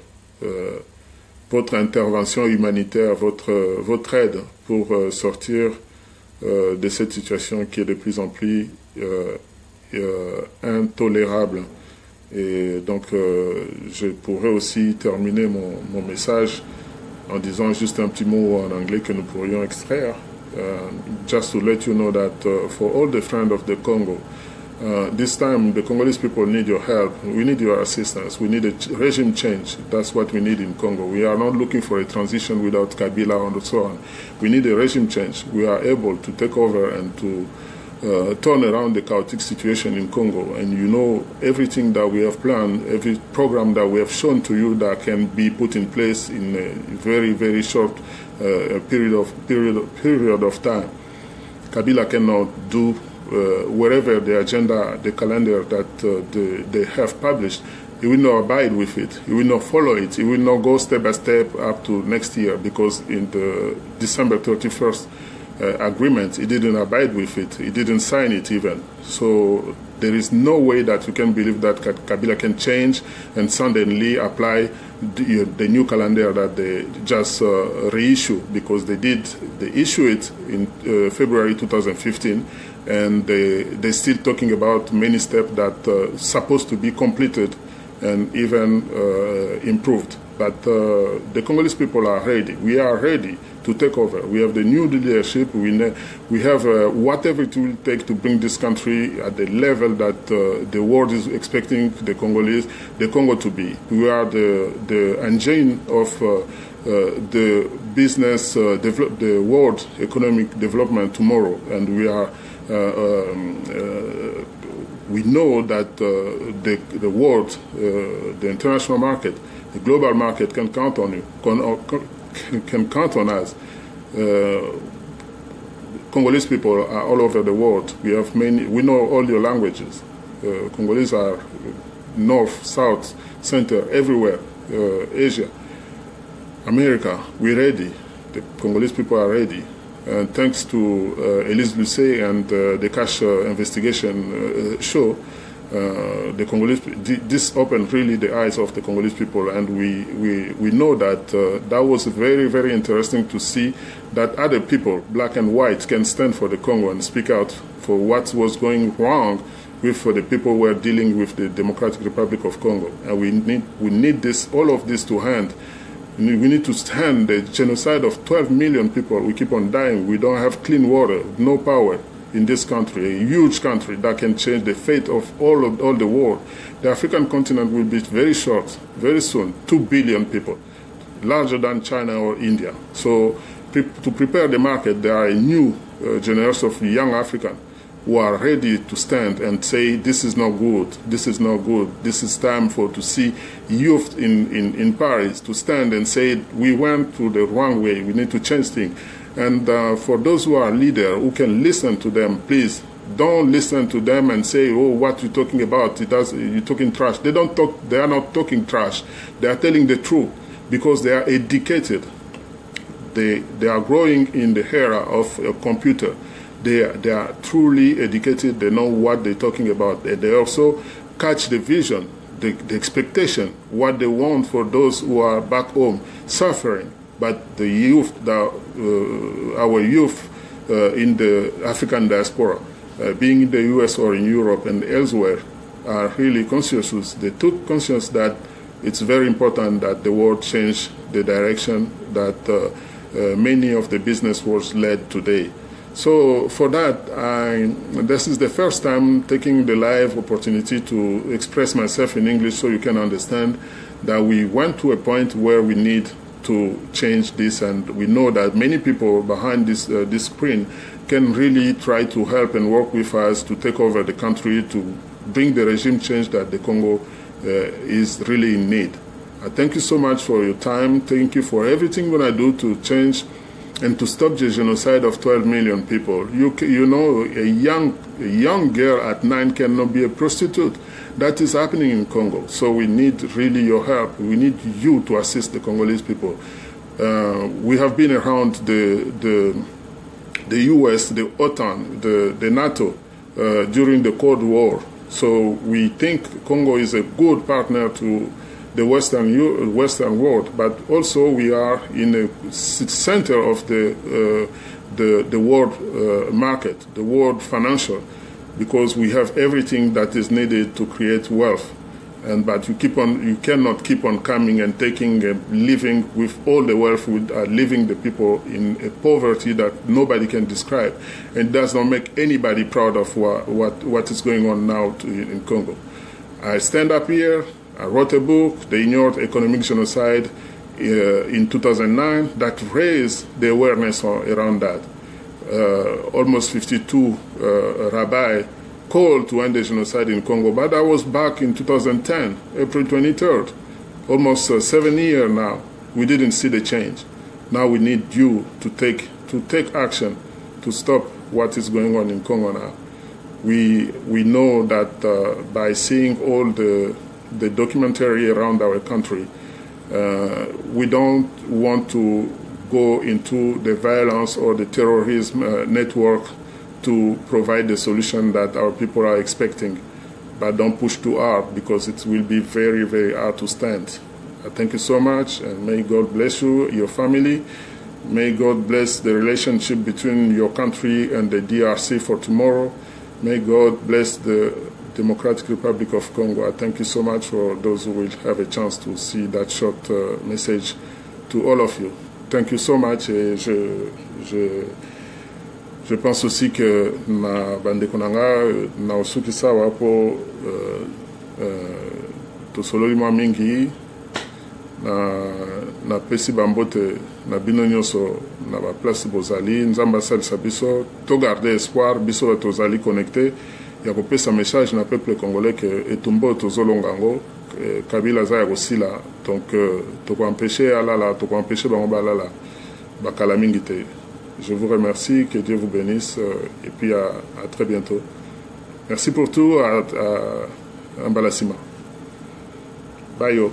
intervention humanitaire, votre aide pour sortir de cette situation qui est de plus en plus intolérable. Et donc, je pourrais aussi terminer mon message en disant juste un petit mot en anglais que nous pourrions extraire. Just to let you know that for all the friends of the Congo, this time the Congolese people need your help. We need your assistance. We need a regime change. That's what we need in Congo. We are not looking for a transition without Kabila and so on. We need a regime change. We are able to take over and to turn around the chaotic situation in Congo. And you know everything that we have planned, every program that we have shown to you that can be put in place in a very, very short period of time. Kabila cannot do wherever the agenda, the calendar that they have published. He will not abide with it. He will not follow it. He will not go step by step up to next year, because in the December 31st agreement, he didn't abide with it. He didn't sign it even. So there is no way that you can believe that Kabila can change and suddenly apply the new calendar that they just reissue, because they issue it in February 2015, and they're still talking about many steps that supposed to be completed and even improved. But the Congolese people are ready. We are ready to take over. We have the new leadership. We have whatever it will take to bring this country at the level that the world is expecting the Congo to be. We are the engine of the business, the world economic development tomorrow, and we are. We know that the world, the international market, the global market can count on you, can count on us. Congolese people are all over the world. We have many. We know all your languages. Congolese are north, south, center, everywhere. Asia, America. We're ready. The Congolese people are ready. And thanks to Elise Lucet and the Cash investigation show, the Congolese, this opened really the eyes of the Congolese people, and we know that that was very, very interesting to see that other people, black and white, can stand for the Congo and speak out for what was going wrong for the people who are dealing with the Democratic Republic of Congo. And we need this, all of this to hand. We need to stand the genocide of 12 million people. We keep on dying. We don't have clean water, no power in this country, a huge country that can change the fate of all the world. The African continent will be very short, very soon, 2 billion people, larger than China or India. So to prepare the market, there are a new generation of young Africans who are ready to stand and say, this is not good, this is not good. This is time to see youth in Paris to stand and say, we went to the wrong way, we need to change things. And for those who are leaders, who can listen to them, please don't listen to them and say, oh, what you're talking about, you're talking trash. They are not talking trash. They are telling the truth, because they are educated. They are growing in the era of a computer. They are truly educated. They know what they're talking about. They also catch the vision, the expectation, what they want for those who are back home suffering. But the youth, our youth in the African diaspora, being in the U.S. or in Europe and elsewhere, are really conscious. They took conscious that it's very important that the world change the direction that many of the business was led today. So for that, this is the first time taking the live opportunity to express myself in English so you can understand that we went to a point where we need to change this, and we know that many people behind this screen can really try to help and work with us to take over the country, to bring the regime change that the Congo is really in need. Thank you so much for your time. Thank you for everything you're going to do to change and to stop the genocide of 12 million people. You know, a young girl at 9 cannot be a prostitute. That is happening in Congo. So we need really your help. We need you to assist the Congolese people. We have been around the US, the OTAN, the NATO during the Cold War. So we think Congo is a good partner to the Western world, but also we are in the center of the world market, the world financial, because we have everything that is needed to create wealth. But you cannot keep on coming and taking and living with all the wealth, leaving the people in a poverty that nobody can describe, and does not make anybody proud of what is going on now in Congo. I stand up here. I wrote a book, The Ignored Economic Genocide, in 2009 that raised the awareness around that. Almost 52 rabbis called to end the genocide in Congo, but that was back in 2010, April 23rd. Almost 7 years now. We didn't see the change. Now we need you to take action to stop what is going on in Congo now. We know that by seeing all the documentary around our country, we don't want to go into the violence or the terrorism network to provide the solution that our people are expecting. But don't push too hard, because it will be very, very hard to stand. Thank you so much, and may God bless you, your family. May God bless the relationship between your country and the DRC for tomorrow. May God bless the Democratic Republic of Congo. I thank you so much for those who will have a chance to see that short message to all of you. Thank you so much. Et je pense aussi que na bandeko nanga na usuki sawa po tosololi mwa mingi na pesi bambote na bino nyonso na ba place bozali, nzamba salisa biso to garder espoir biso tozali connecté ya kopesa message na peuple congolais que etumbo tozolonga ngo Kabila za ya kosila, donc toko empêcher alala, toko empêcher bango balala bakala mingi te. Je vous remercie, que Dieu vous bénisse, et puis à très bientôt. Merci pour tout, à Mbalasima. Bye yo.